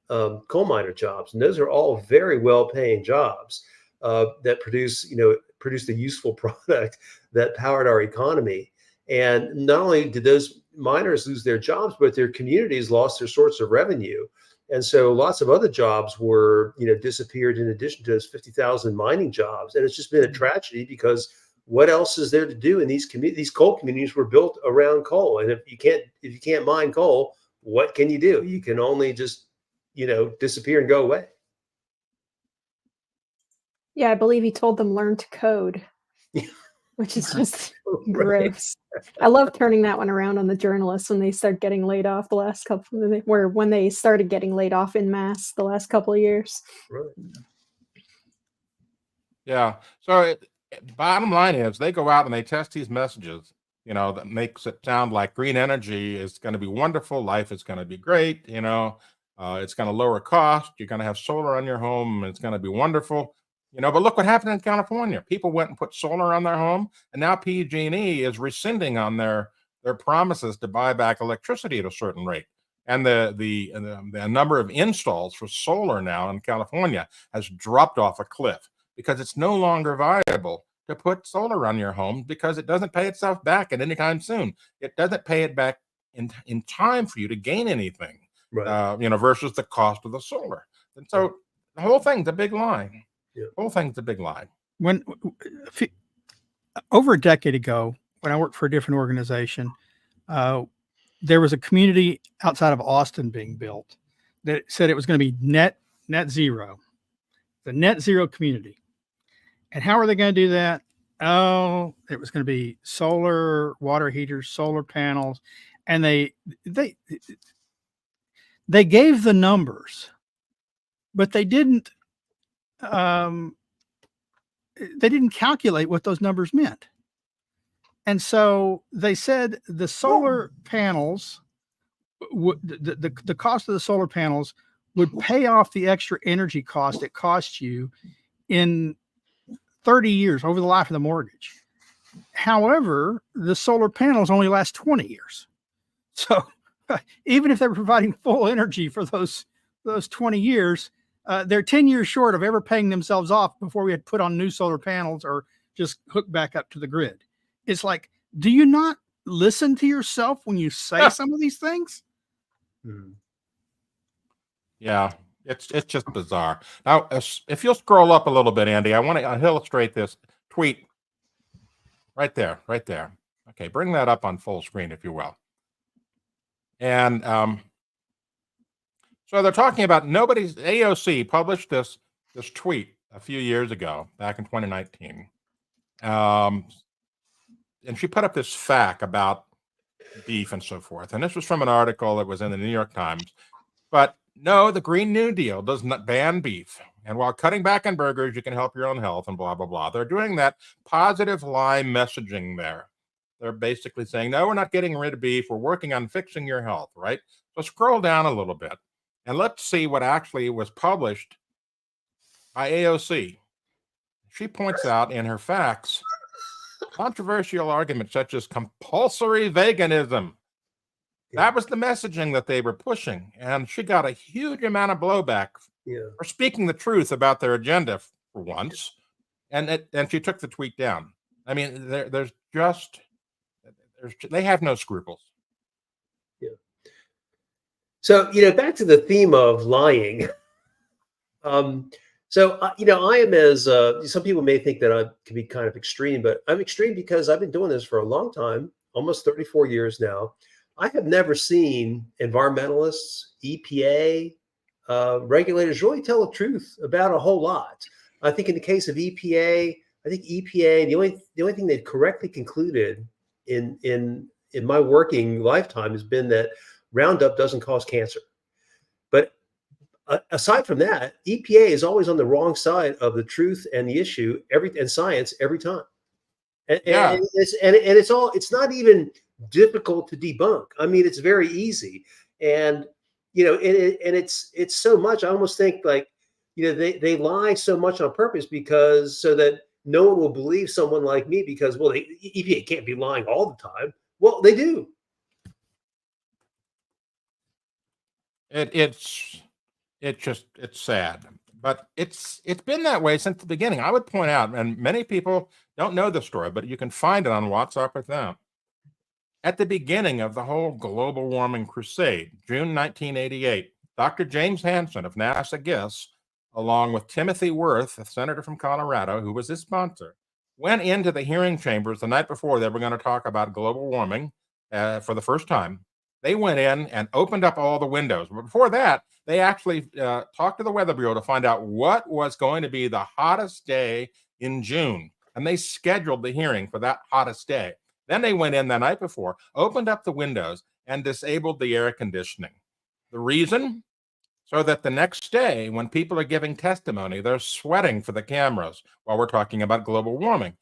coal miner jobs, and those are all very well-paying jobs that produce the useful product that powered our economy. And not only did those miners lose their jobs, but their communities lost their source of revenue. And so lots of other jobs were, disappeared in addition to those 50,000 mining jobs. And it's just been a tragedy because what else is there to do in these communities? These coal communities were built around coal. And if you can't mine coal, what can you do? You can only just, disappear and go away. Yeah, I believe he told them learn to code, which is just gross. I love turning that one around on the journalists when they start getting laid off when they started getting laid off in mass the last couple of years. Right. Yeah. So bottom line is they go out and they test these messages, that makes it sound like green energy is going to be wonderful. Life is going to be great. It's going to lower cost. You're going to have solar on your home. And it's going to be wonderful. But look what happened in California. People went and put solar on their home, and now PG&E is rescinding on their promises to buy back electricity at a certain rate. And the number of installs for solar now in California has dropped off a cliff because it's no longer viable to put solar on your home because it doesn't pay itself back at any time soon. It doesn't pay it back in time for you to gain anything, right. Versus the cost of the solar. And so the whole thing's a big lie. Yeah. The whole thing's a big lie. When over a decade ago, when I worked for a different organization, there was a community outside of Austin being built that said it was going to be net zero, the net zero community. And how are they going to do that? Oh, it was going to be solar, water heaters, solar panels, and they gave the numbers, but they didn't calculate what those numbers meant. And so they said the solar panels, the cost of the solar panels would pay off the extra energy cost it costs you in 30 years over the life of the mortgage. However, the solar panels only last 20 years. So even if they were providing full energy for those 20 years, they're 10 years short of ever paying themselves off before we had put on new solar panels or just hook back up to the grid. It's like, do you not listen to yourself when you say some of these things? Yeah, it's just bizarre. Now, if you'll scroll up a little bit, Andy, I want to illustrate this tweet right there. Okay, bring that up on full screen, if you will. And so they're talking about AOC published this tweet a few years ago, back in 2019. And she put up this fact about beef and so forth. And this was from an article that was in the New York Times. But no, the Green New Deal does not ban beef. And while cutting back on burgers, you can help your own health and blah, blah, blah. They're doing that positive lie messaging there. They're basically saying, no, we're not getting rid of beef. We're working on fixing your health, right? So scroll down a little bit and let's see what actually was published by AOC. She points out in her facts controversial arguments such as compulsory veganism. That was the messaging that they were pushing. And she got a huge amount of blowback for speaking the truth about their agenda for once. And she took the tweet down. I mean, they have no scruples. Yeah. So, back to the theme of lying. So, I am as some people may think that I can be kind of extreme, but I'm extreme because I've been doing this for a long time, almost 34 years now. I have never seen environmentalists, EPA, regulators really tell the truth about a whole lot. I think in the case of EPA, the only thing they've correctly concluded in my working lifetime has been that Roundup doesn't cause cancer. But aside from that, EPA is always on the wrong side of the truth and the issue and science every time. And it's not even difficult to debunk. I mean, it's very easy. And it's so much. I almost think like, they lie so much on purpose so that no one will believe someone like me because, well, the EPA can't be lying all the time. Well, they do. It's sad, but it's been that way since the beginning. I would point out, and many people don't know the story, but you can find it on What's Up With Them. At the beginning of the whole global warming crusade, June 1988, Dr. James Hansen of NASA GISS, along with Timothy Wirth, a senator from Colorado, who was his sponsor, went into the hearing chambers the night before they were going to talk about global warming for the first time. They went in and opened up all the windows. But before that, they actually talked to the Weather Bureau to find out what was going to be the hottest day in June. And they scheduled the hearing for that hottest day. Then they went in the night before, opened up the windows, and disabled the air conditioning. The reason? So that the next day, when people are giving testimony, they're sweating for the cameras while we're talking about global warming.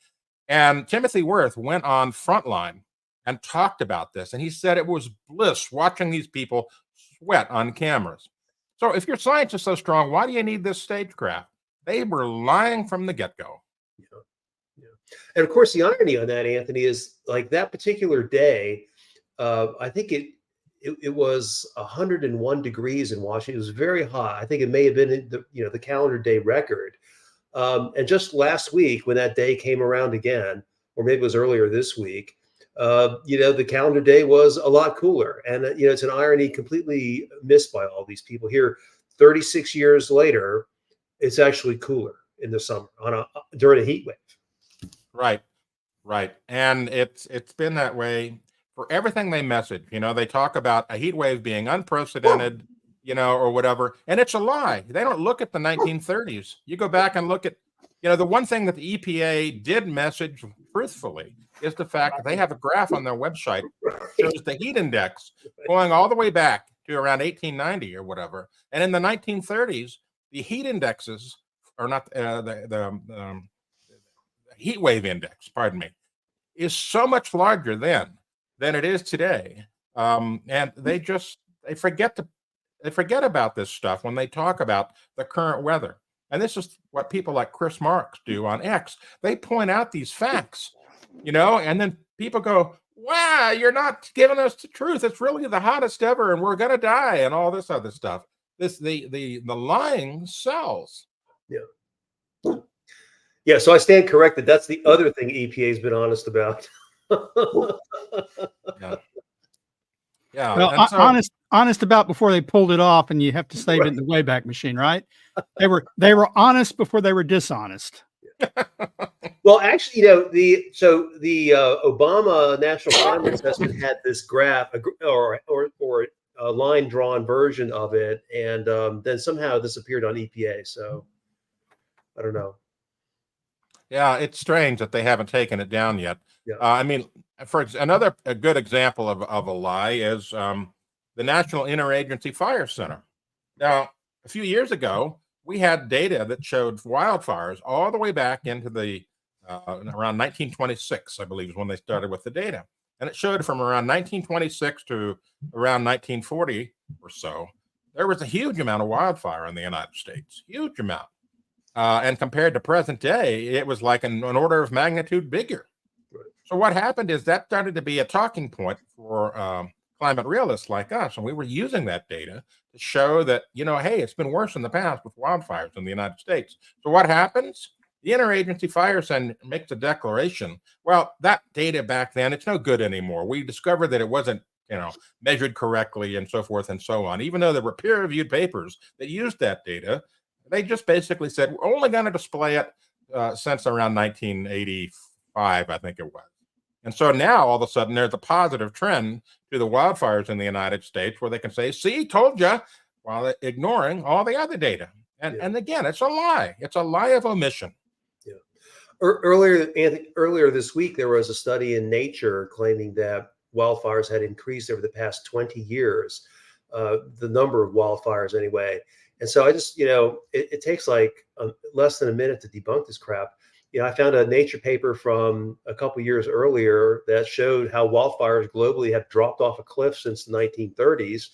And Timothy Wirth went on Frontline and talked about this. And he said it was bliss watching these people sweat on cameras. So if your science is so strong, why do you need this stagecraft? They were lying from the get-go. And of course, the irony on that, Anthony, is like that particular day, I think it was 101 degrees in Washington. It was very hot. I think it may have been the calendar day record. And just last week, when that day came around again, or maybe it was earlier this week, the calendar day was a lot cooler. And it's an irony completely missed by all these people here. 36 years later, it's actually cooler in the summer during a heat wave. Right. And it's been that way for everything they message. They talk about a heat wave being unprecedented, or whatever. And it's a lie. They don't look at the 1930s. You go back and look at, the one thing that the EPA did message truthfully is the fact that they have a graph on their website that shows the heat index going all the way back to around 1890 or whatever. And in the 1930s, the heat indexes are not the heat wave index, is so much larger then than it is today. And they forget about this stuff when they talk about the current weather. And this is what people like Chris Marks do on X. They point out these facts, and then people go, wow, you're not giving us the truth. It's really the hottest ever, and we're going to die, and all this other stuff. The lying sells. Yeah, so I stand corrected. That's the other thing EPA has been honest about. Yeah. Well, honest about before they pulled it off, and you have to save it in the Wayback Machine, right? They were honest before they were dishonest. Well, actually, the Obama National Climate Assessment had this graph or a line drawn version of it, and then somehow this appeared on EPA. So I don't know. Yeah, it's strange that they haven't taken it down yet. Yeah. I mean, a good example of a lie is the National Interagency Fire Center. Now, a few years ago, we had data that showed wildfires all the way back into the around 1926, I believe, is when they started with the data. And it showed from around 1926 to around 1940 or so, there was a huge amount of wildfire in the United States, huge amount. And compared to present day, it was like an order of magnitude bigger. Right. So what happened is that started to be a talking point for climate realists like us. And we were using that data to show that, hey, it's been worse in the past with wildfires in the United States. So what happens? The Interagency Fire Center makes a declaration. Well, that data back then, it's no good anymore. We discovered that it wasn't, measured correctly and so forth and so on. Even though there were peer-reviewed papers that used that data, they just basically said, we're only going to display it since around 1985, I think it was. And so now, all of a sudden, there's a positive trend to the wildfires in the United States where they can say, see, told you, while ignoring all the other data. And again, it's a lie. It's a lie of omission. Yeah. Earlier this week, there was a study in Nature claiming that wildfires had increased over the past 20 years, the number of wildfires anyway. And so I just, it takes like less than a minute to debunk this crap. I found a Nature paper from a couple years earlier that showed how wildfires globally have dropped off a cliff since the 1930s.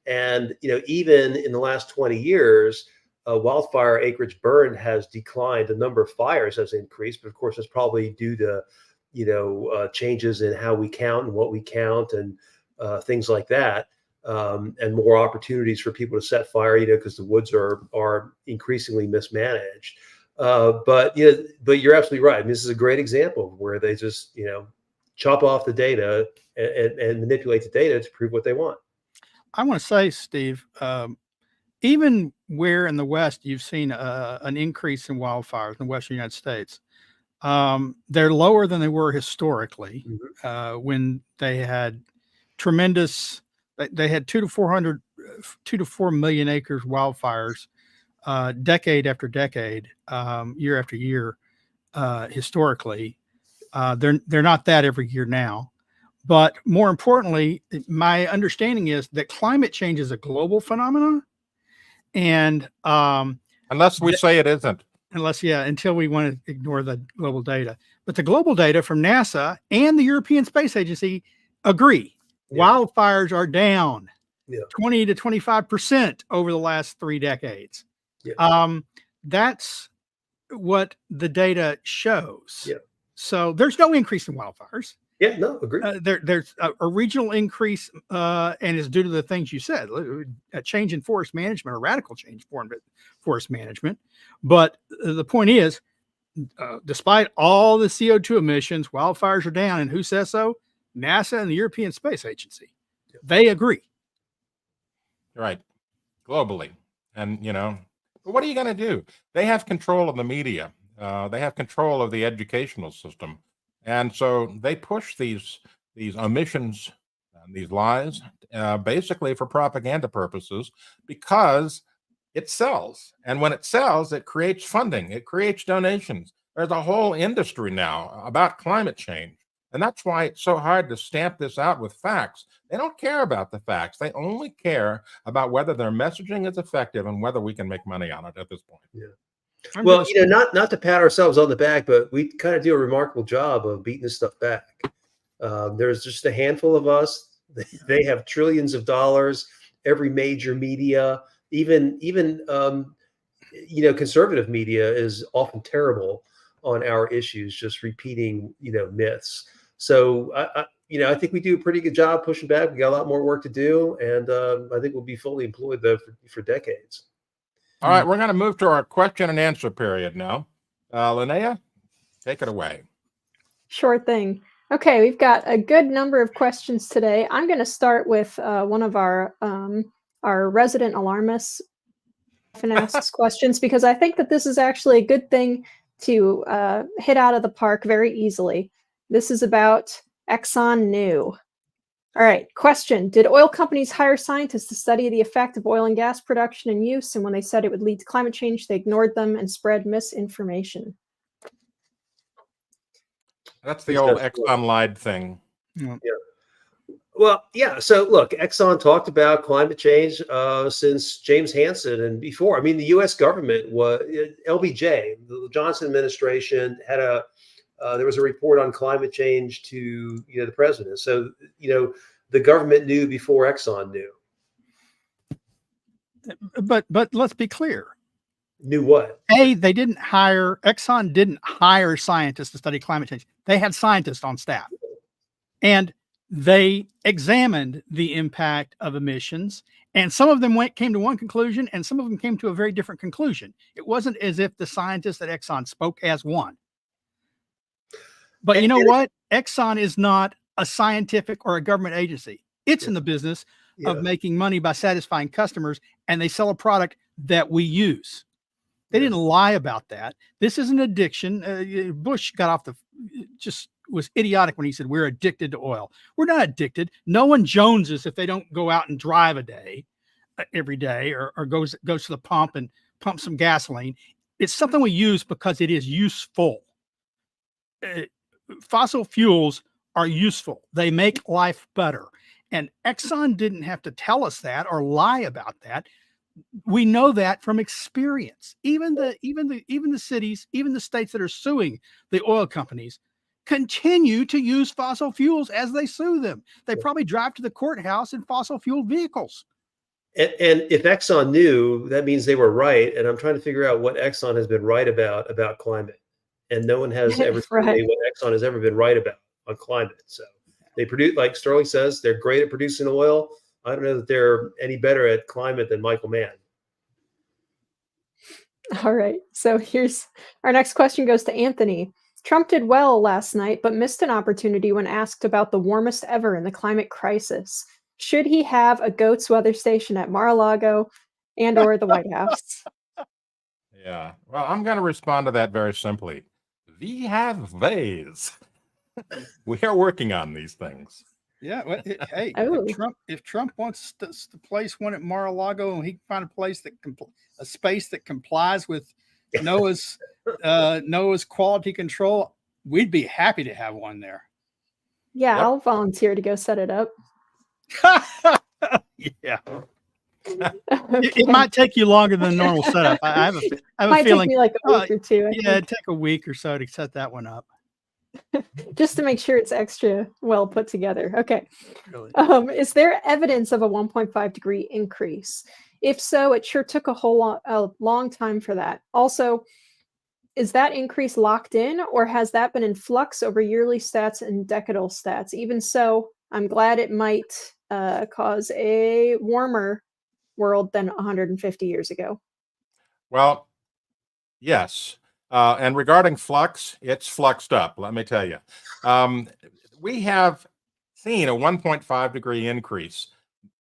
And, even in the last 20 years, wildfire acreage burned has declined. The number of fires has increased, but of course, it's probably due to changes in how we count and what we count and things like that, and more opportunities for people to set fire, because the woods are increasingly mismanaged. But you're absolutely right. I mean, this is a great example of where they just chop off the data and manipulate the data to prove what they want. I want to say, Steve, even where in the West you've seen an increase in wildfires in the Western United States, they're lower than they were historically, when they had tremendous. They had 2 to 4 million acres wildfires, decade after decade, year after year, historically. They're not that every year now. But more importantly, my understanding is that climate change is a global phenomenon. And unless we say it isn't. Until we want to ignore the global data. But the global data from NASA and the European Space Agency agree. Wildfires are down 20 to 25% over the last 3 decades. That's what the data shows. So there's no increase in wildfires. Yeah, no, agree. There's a regional increase, and it's due to the things you said, a change in forest management, a radical change in forest management. But the point is, despite all the CO2 emissions, wildfires are down. And who says so? NASA and the European Space Agency. They agree. Right. Globally. And, but what are you going to do? They have control of the media. They have control of the educational system. And so they push these omissions and these lies basically for propaganda purposes, because it sells. And when it sells, it creates funding. It creates donations. There's a whole industry now about climate change. And that's why it's so hard to stamp this out with facts. They don't care about the facts. They only care about whether their messaging is effective and whether we can make money on it at this point. Yeah. Well, not to pat ourselves on the back, but we kind of do a remarkable job of beating this stuff back. There's just a handful of us. They have trillions of dollars. Every major media, even conservative media, is often terrible on our issues, just repeating myths. So I think we do a pretty good job pushing back. We got a lot more work to do, and I think we'll be fully employed though for decades. All right, we're going to move to our question and answer period now. Linnea, take it away. Sure thing. Okay, we've got a good number of questions today. I'm going to start with one of our resident alarmists often asks questions, because I think that this is actually a good thing to hit out of the park very easily. This is about Exxon New. All right, question. Did oil companies hire scientists to study the effect of oil and gas production and use? And when they said it would lead to climate change, they ignored them and spread misinformation. That's the old Exxon lied thing. Yeah. Well, yeah. So look, Exxon talked about climate change since James Hansen and before. I mean, the U.S. government was LBJ, the Johnson administration had there was a report on climate change to the president. So the government knew before Exxon knew. But let's be clear. Knew what? Exxon didn't hire scientists to study climate change. They had scientists on staff, and they examined the impact of emissions. And some of them came to one conclusion, and some of them came to a very different conclusion. It wasn't as if the scientists at Exxon spoke as one. But you know what? Exxon is not a scientific or a government agency. It's in the business of making money by satisfying customers, and they sell a product that we use. They didn't lie about that. This is an addiction. Bush was idiotic when he said we're addicted to oil. We're not addicted. No one joneses if they don't go out and drive every day, or goes to the pump and pump some gasoline. It's something we use because it is useful. Fossil fuels are useful. They make life better. And Exxon didn't have to tell us that or lie about that. We know that from experience. Even the cities, even the states that are suing the oil companies continue to use fossil fuels as they sue them. They probably drive to the courthouse in fossil fuel vehicles. And if Exxon knew, that means they were right. And I'm trying to figure out what Exxon has been right about climate. And no one has ever told me what Exxon has ever been right about on climate. So they produce, like Sterling says, they're great at producing oil. I don't know that they're any better at climate than Michael Mann. All right. So here's our next question goes to Anthony. Trump did well last night, but missed an opportunity when asked about the warmest ever in the climate crisis. Should he have a GOATS weather station at Mar-a-Lago and or the White House? Yeah. Well, I'm going to respond to that very simply. We have ways. We are working on these things. Yeah. Well, hey, Oh. if Trump wants to place one at Mar-a-Lago and he can find a place that a space that complies with NOAA's quality control, we'd be happy to have one there. Yeah, Yep. I'll volunteer to go set it up. Yeah. Okay. It might take you longer than the normal setup. I have a Might feeling. take me like a week or two. I Yeah, think, it'd take a week or so to set that one up. just to make sure it's extra well put together. Okay. Really. Is there evidence of a 1.5 degree increase? If so, it sure took a long time for that. Also, is that increase locked in, or has that been in flux over yearly stats and decadal stats? Even so, I'm glad it might cause a warmer world than 150 years ago. Well, yes. And regarding flux, it's fluxed up, let me tell you. We have seen a 1.5 degree increase,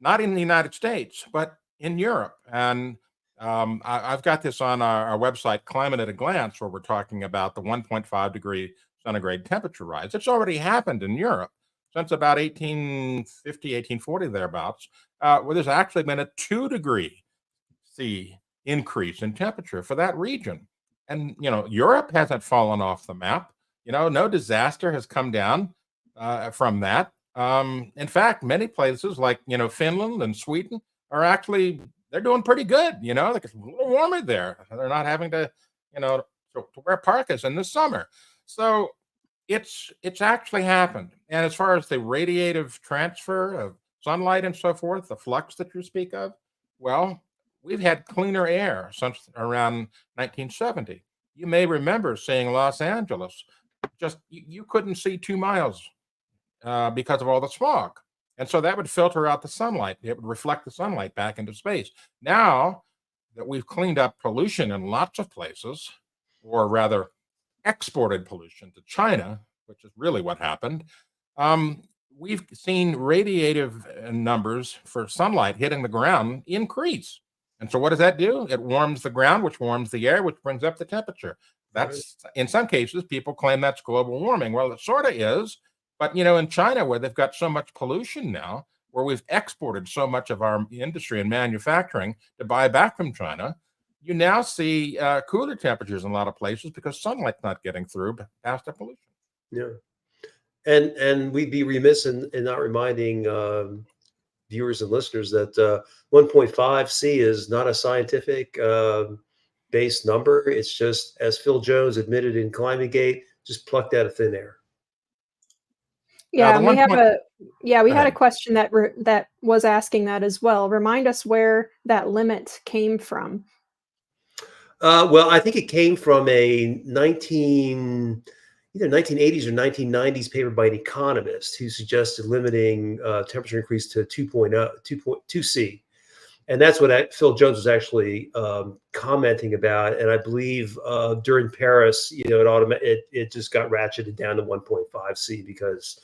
not in the United States, but in Europe. And I've got this on our website, Climate at a Glance, where we're talking about the 1.5 degree centigrade temperature rise. It's already happened in Europe since about 1850, 1840, thereabouts, where there's actually been a 2 degree C increase in temperature for that region. And, Europe hasn't fallen off the map. No disaster has come down from that. In fact, many places like, Finland and Sweden are actually, they're doing pretty good. It's a little warmer there. They're not having to, to wear parkas in the summer. So it's actually happened. And as far as the radiative transfer of sunlight and so forth, the flux that you speak of, well, we've had cleaner air since around 1970. You may remember seeing Los Angeles, just you couldn't see 2 miles because of all the smog. And so that would filter out the sunlight. It would reflect the sunlight back into space. Now that we've cleaned up pollution in lots of places, or rather exported pollution to China, which is really what happened, we've seen radiative numbers for sunlight hitting the ground increase. And so what does that do? It warms the ground, which warms the air, which brings up the temperature. That's, in some cases, people claim that's global warming. Well, it sort of is. But, in China, where they've got so much pollution now, where we've exported so much of our industry and manufacturing to buy back from China, you now see cooler temperatures in a lot of places because sunlight's not getting through past the pollution. Yeah. And we'd be remiss in not reminding viewers and listeners that 1.5 C is not a scientific based number. It's just, as Phil Jones admitted in ClimateGate, just plucked out of thin air. Yeah, we had a question that was asking that as well. Remind us where that limit came from. Well, I think it came from a either 1980s or 1990s paper by an economist who suggested limiting temperature increase to 2.2 C. And that's what Phil Jones was actually commenting about. And I believe during Paris, it just got ratcheted down to 1.5 C because,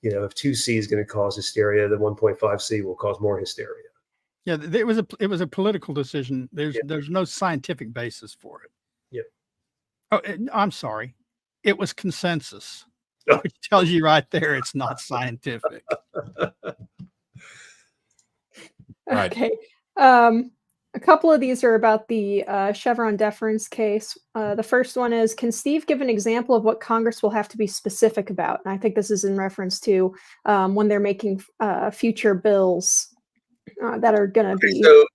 if 2 C is going to cause hysteria, then 1.5 C will cause more hysteria. Yeah, it was a political decision. There's no scientific basis for it. Yeah. Oh, I'm sorry. It was consensus, which tells you right there it's not scientific. Right. Okay. A couple of these are about the Chevron deference case. The first one is, can Steve give an example of what Congress will have to be specific about? And I think this is in reference to when they're making future bills that are going to be handled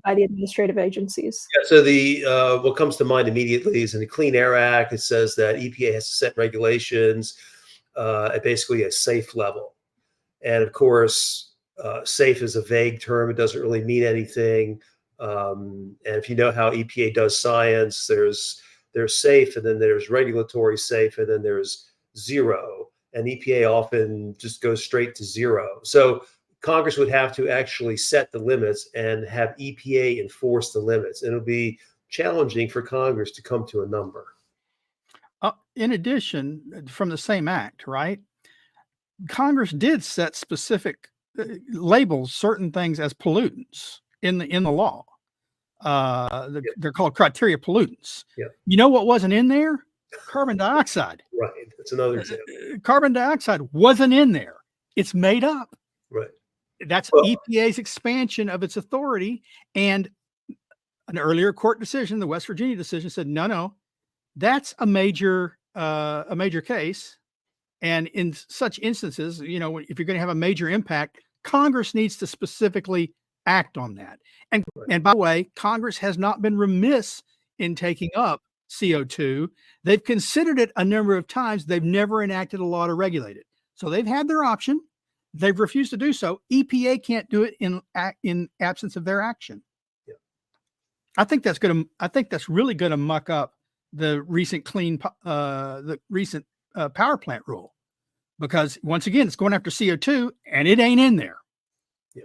by the administrative agencies. Yeah, so what comes to mind immediately is in the Clean Air Act, it says that EPA has to set regulations at basically a safe level. And of course, safe is a vague term. It doesn't really mean anything. And if you know how EPA does science, there's safe, and then there's regulatory safe, and then there's zero. And EPA often just goes straight to zero. So Congress would have to actually set the limits and have EPA enforce the limits. And it'll be challenging for Congress to come to a number. In addition, from the same act, right? Congress did set specific labels certain things as pollutants in the law. They're called criteria pollutants. Yeah. You know what wasn't in there? Carbon dioxide. Right. That's another example. Carbon dioxide wasn't in there. It's made up. Right. That's EPA's expansion of its authority. And an earlier court decision, the West Virginia decision, said, no, that's a major case. And in such instances, if you're going to have a major impact, Congress needs to specifically act on that. And by the way, Congress has not been remiss in taking up CO2. They've considered it a number of times. They've never enacted a law to regulate it. So they've had their option. They've refused to do so. EPA can't do it in absence of their action. Yeah. I think that's really going to muck up the recent power plant rule, because once again, it's going after CO2 and it ain't in there. Yeah.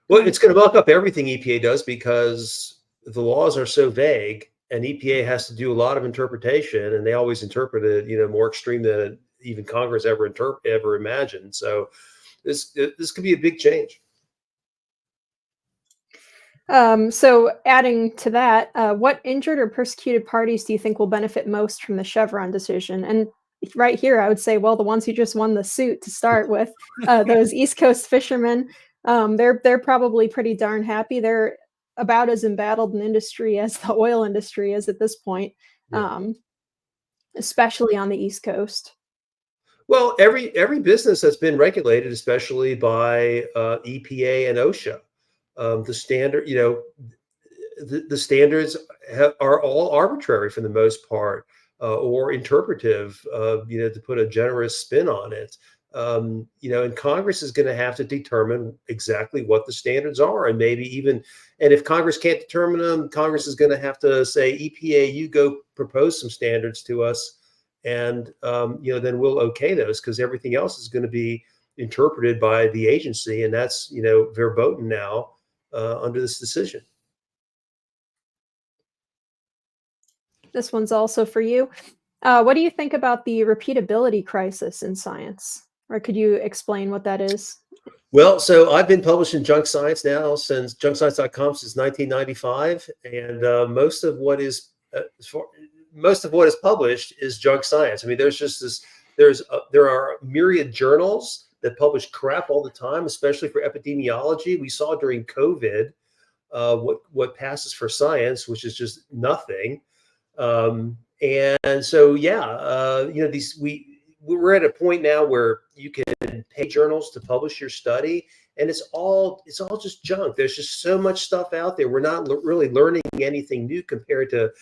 Well, it's going to muck up everything EPA does because the laws are so vague, and EPA has to do a lot of interpretation, and they always interpret it, more extreme than even Congress ever imagined. So this could be a big change. So adding to that, what injured or persecuted parties do you think will benefit most from the Chevron decision? And right here, I would say, well, the ones who just won the suit to start with, those East Coast fishermen, they're probably pretty darn happy. They're about as embattled an industry as the oil industry is at this point, especially on the East Coast. Well, every business has been regulated, especially by EPA and OSHA. The standard, the standards are all arbitrary for the most part, or interpretive, to put a generous spin on it. And Congress is going to have to determine exactly what the standards are, and and if Congress can't determine them, Congress is going to have to say, EPA, you go propose some standards to us, and then we'll okay those, because everything else is going to be interpreted by the agency, and that's verboten now under this decision. This one's also for you. What do you think about the repeatability crisis in science? Or could you explain what that is? Well, so I've been publishing junk science now since junkscience.com since 1995, and most of what is published is junk science. I mean, there are myriad journals that publish crap all the time, especially for epidemiology. We saw during COVID what passes for science, which is just nothing. And so, we're at a point now where you can pay journals to publish your study, and it's all just junk. There's just so much stuff out there. We're not really learning anything new compared to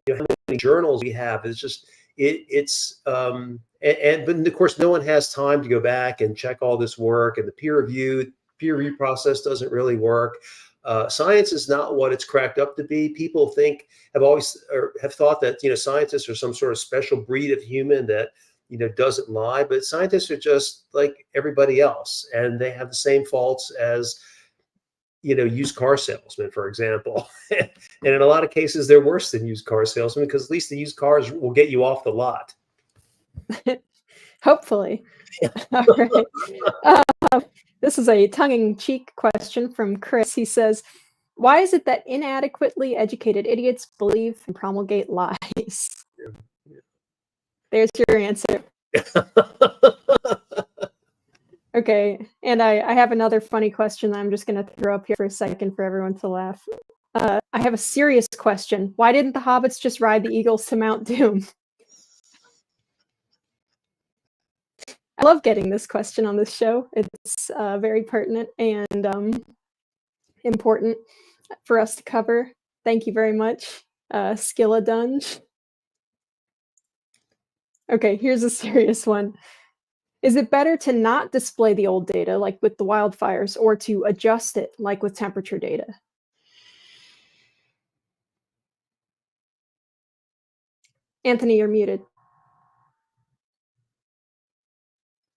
how many journals we have. It's just but of course, no one has time to go back and check all this work, and the peer review process doesn't really work. Science is not what it's cracked up to be. People have thought that scientists are some sort of special breed of human that doesn't lie, but scientists are just like everybody else, and they have the same faults as used car salesmen, for example. And in a lot of cases, they're worse than used car salesmen, because at least the used cars will get you off the lot. Hopefully. All right. This is a tongue-in-cheek question from Chris. He says, why is it that inadequately educated idiots believe and promulgate lies? There's your answer. Okay, and I have another funny question that I'm just going to throw up here for a second for everyone to laugh. I have a serious question. Why didn't the hobbits just ride the eagles to Mount Doom? I love getting this question on this show. It's very pertinent and important for us to cover. Thank you very much, Skilla Dunge. Okay, here's a serious one. Is it better to not display the old data, like with the wildfires, or to adjust it, like with temperature data? Anthony, you're muted.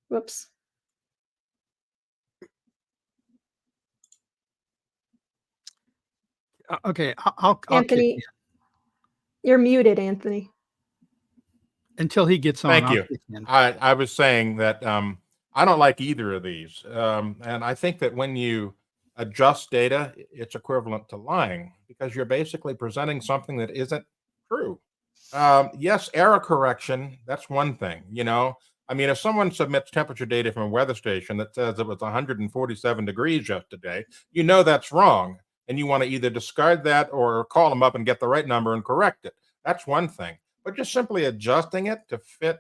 Whoops. Okay, I'll kick Anthony, you're muted, Anthony. until he gets on. Thank I'll you. kick in. I was saying that I don't like either of these. And I think that when you adjust data, it's equivalent to lying because you're basically presenting something that isn't true. Yes, error correction, that's one thing, you know. I mean, if someone submits temperature data from a weather station that says it was 147 degrees yesterday, you know that's wrong. And you want to either discard that or call them up and get the right number and correct it. That's one thing. But just simply adjusting it to fit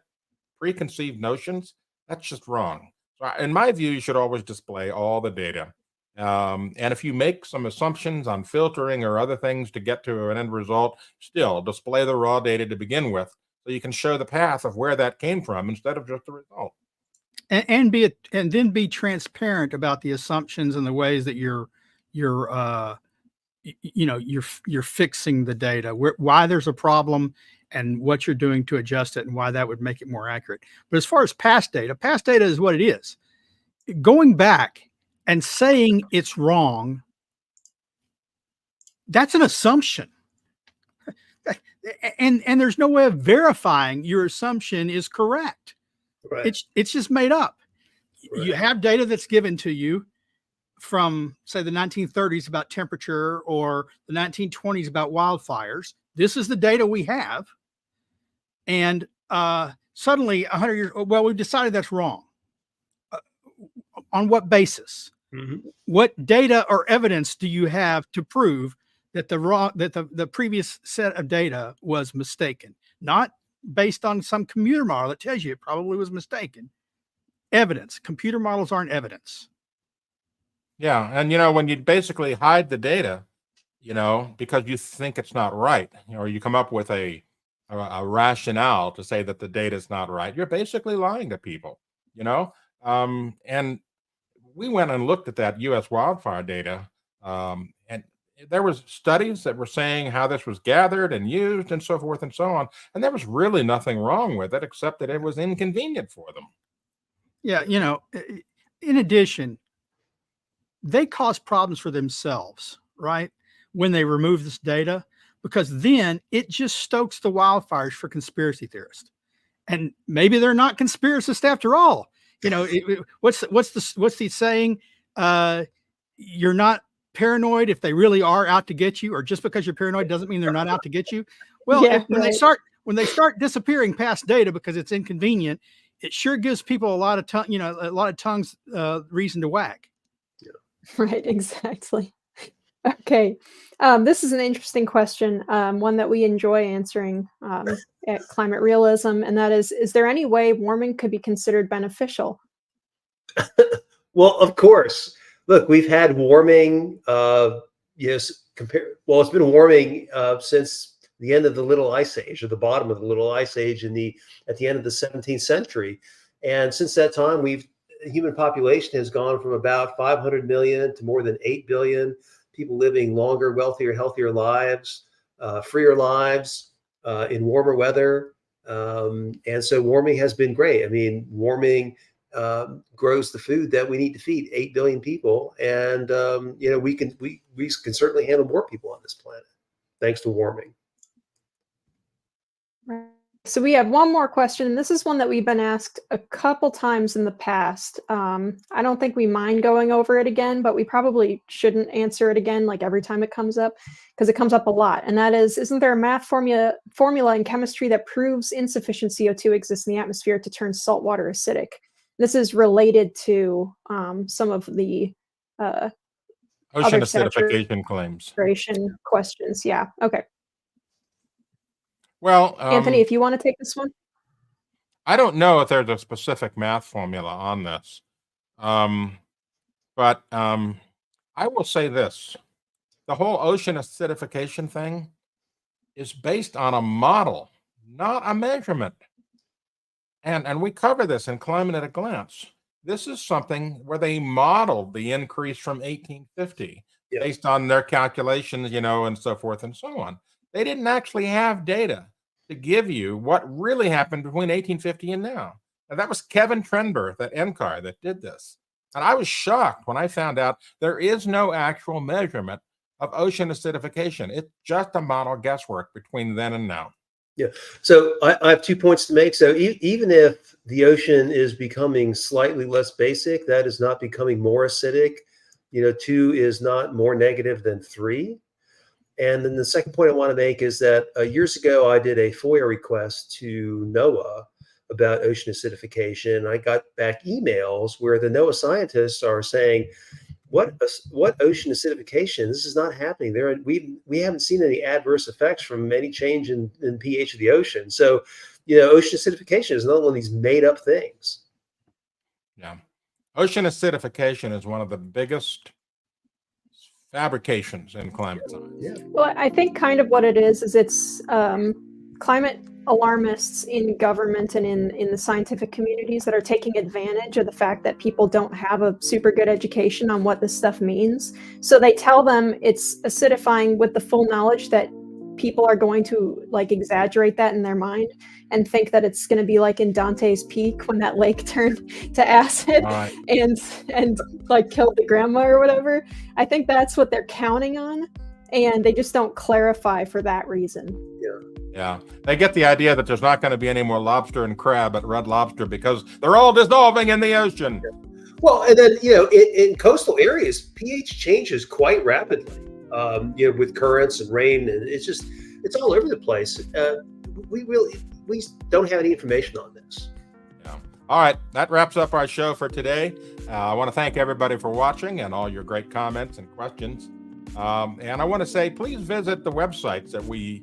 preconceived notions, that's just wrong. So in my view, you should always display all the data. And if you make some assumptions on filtering or other things to get to an end result, still display the raw data to begin with, so you can show the path of where that came from instead of just the result. And then be transparent about the assumptions and the ways that you're fixing the data, why there's a problem and what you're doing to adjust it and why that would make it more accurate. But as far as past data is what it is. Going back and saying it's wrong, that's an assumption. And there's no way of verifying your assumption is correct. Right. It's just made up. Right. You have data that's given to you from, say, the 1930s about temperature or the 1920s about wildfires. This is the data we have. And suddenly 100 years, well, we've decided that's wrong. On what basis? Mm-hmm. What data or evidence do you have to prove that the previous set of data was mistaken? Not based on some computer model that tells you it probably was mistaken. Evidence. Computer models aren't evidence. Yeah, and you know, when you basically hide the data, you know, because you think it's not right, or you come up with a rationale to say that the data is not right, you're basically lying to people, you know. And we went and looked at that U.S. wildfire data, and there was studies that were saying how this was gathered and used and so forth and so on, and there was really nothing wrong with it except that it was inconvenient for them. Yeah, you know, in addition, they cause problems for themselves, right? When they remove this data, because then it just stokes the wildfires for conspiracy theorists. And maybe they're not conspiracists after all. You know, what's the saying? You're not paranoid if they really are out to get you, or just because you're paranoid doesn't mean they're not out to get you. Well, Yeah, when right. they start disappearing past data because it's inconvenient, it sure gives people a lot of tongues reason to whack. Right, exactly. Okay. This is an interesting question, one that we enjoy answering at Climate Realism, and that is there any way warming could be considered beneficial? Well, of course. Look, we've had warming. Yes, it's been warming since the end of the Little Ice Age, or the bottom of the Little Ice Age, at the end of the 17th century. And since that time, the human population has gone from about 500 million to more than 8 billion. People living longer, wealthier, healthier lives, freer lives in warmer weather. And so warming has been great. I mean, warming grows the food that we need to feed 8 billion people. And, we can certainly handle more people on this planet thanks to warming. Right. So we have one more question, and this is one that we've been asked a couple times in the past. I don't think we mind going over it again, but we probably shouldn't answer it again like every time it comes up, because it comes up a lot. And that is, isn't there a math formula in chemistry that proves insufficient CO2 exists in the atmosphere to turn salt water acidic? This is related to some of the Ocean other acidification claims. saturation questions. Yeah. Okay. Well, Anthony, if you want to take this one. I don't know if there's a specific math formula on this, but I will say this. The whole ocean acidification thing is based on a model, not a measurement. And we cover this in Climate at a Glance. This is something where they modeled the increase from 1850 based on their calculations, and so forth and so on. They didn't actually have data to give you what really happened between 1850 and now. And that was Kevin Trenberth at NCAR that did this. And I was shocked when I found out there is no actual measurement of ocean acidification. It's just a model guesswork between then and now. Yeah. So I have 2 points to make. So even if the ocean is becoming slightly less basic, that is not becoming more acidic. 2 is not more negative than 3. And then the second point I want to make is that years ago, I did a FOIA request to NOAA about ocean acidification. I got back emails where the NOAA scientists are saying, what ocean acidification? This is not happening. We haven't seen any adverse effects from any change in pH of the ocean. So, ocean acidification is another one of these made up things. Yeah. Ocean acidification is one of the biggest fabrications in climate science. Yeah. Well, I think kind of what it is it's climate alarmists in government and in the scientific communities that are taking advantage of the fact that people don't have a super good education on what this stuff means. So they tell them it's acidifying with the full knowledge that people are going to exaggerate that in their mind and think that it's going to be like in Dante's Peak when that lake turned to acid and killed the grandma or whatever. I think that's what they're counting on, and they just don't clarify for that reason. Yeah, they get the idea that there's not going to be any more lobster and crab at Red Lobster because they're all dissolving in the ocean. Well, and then in coastal areas, pH changes quite rapidly. With currents and rain, and it's all over the place. We don't have any information on this. Yeah. All right, that wraps up our show for today. I want to thank everybody for watching and all your great comments and questions. And I want to say, please visit the websites that we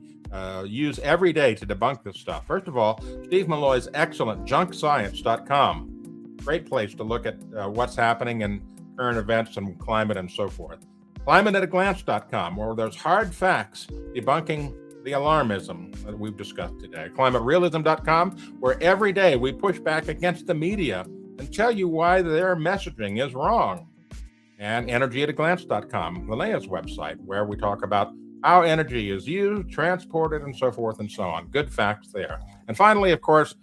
use every day to debunk this stuff. First of all, Steve Milloy's excellent junkscience.com. Great place to look at what's happening in current events and climate and so forth. ClimateAtAGlance.com, where there's hard facts debunking the alarmism that we've discussed today. ClimateRealism.com, where every day we push back against the media and tell you why their messaging is wrong. And EnergyAtAGlance.com, Linnea's website, where we talk about how energy is used, transported, and so forth and so on. Good facts there. And finally, of course,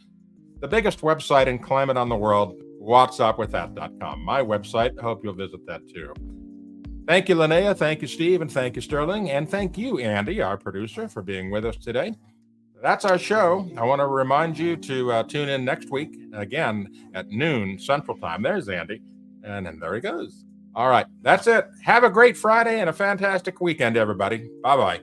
the biggest website in climate on the world, whatsupwiththat.com, my website. I hope you'll visit that too. Thank you, Linnea. Thank you, Steve. And thank you, Sterling. And thank you, Andy, our producer, for being with us today. That's our show. I want to remind you to tune in next week, again, at noon Central Time. There's Andy. And then there he goes. All right. That's it. Have a great Friday and a fantastic weekend, everybody. Bye-bye.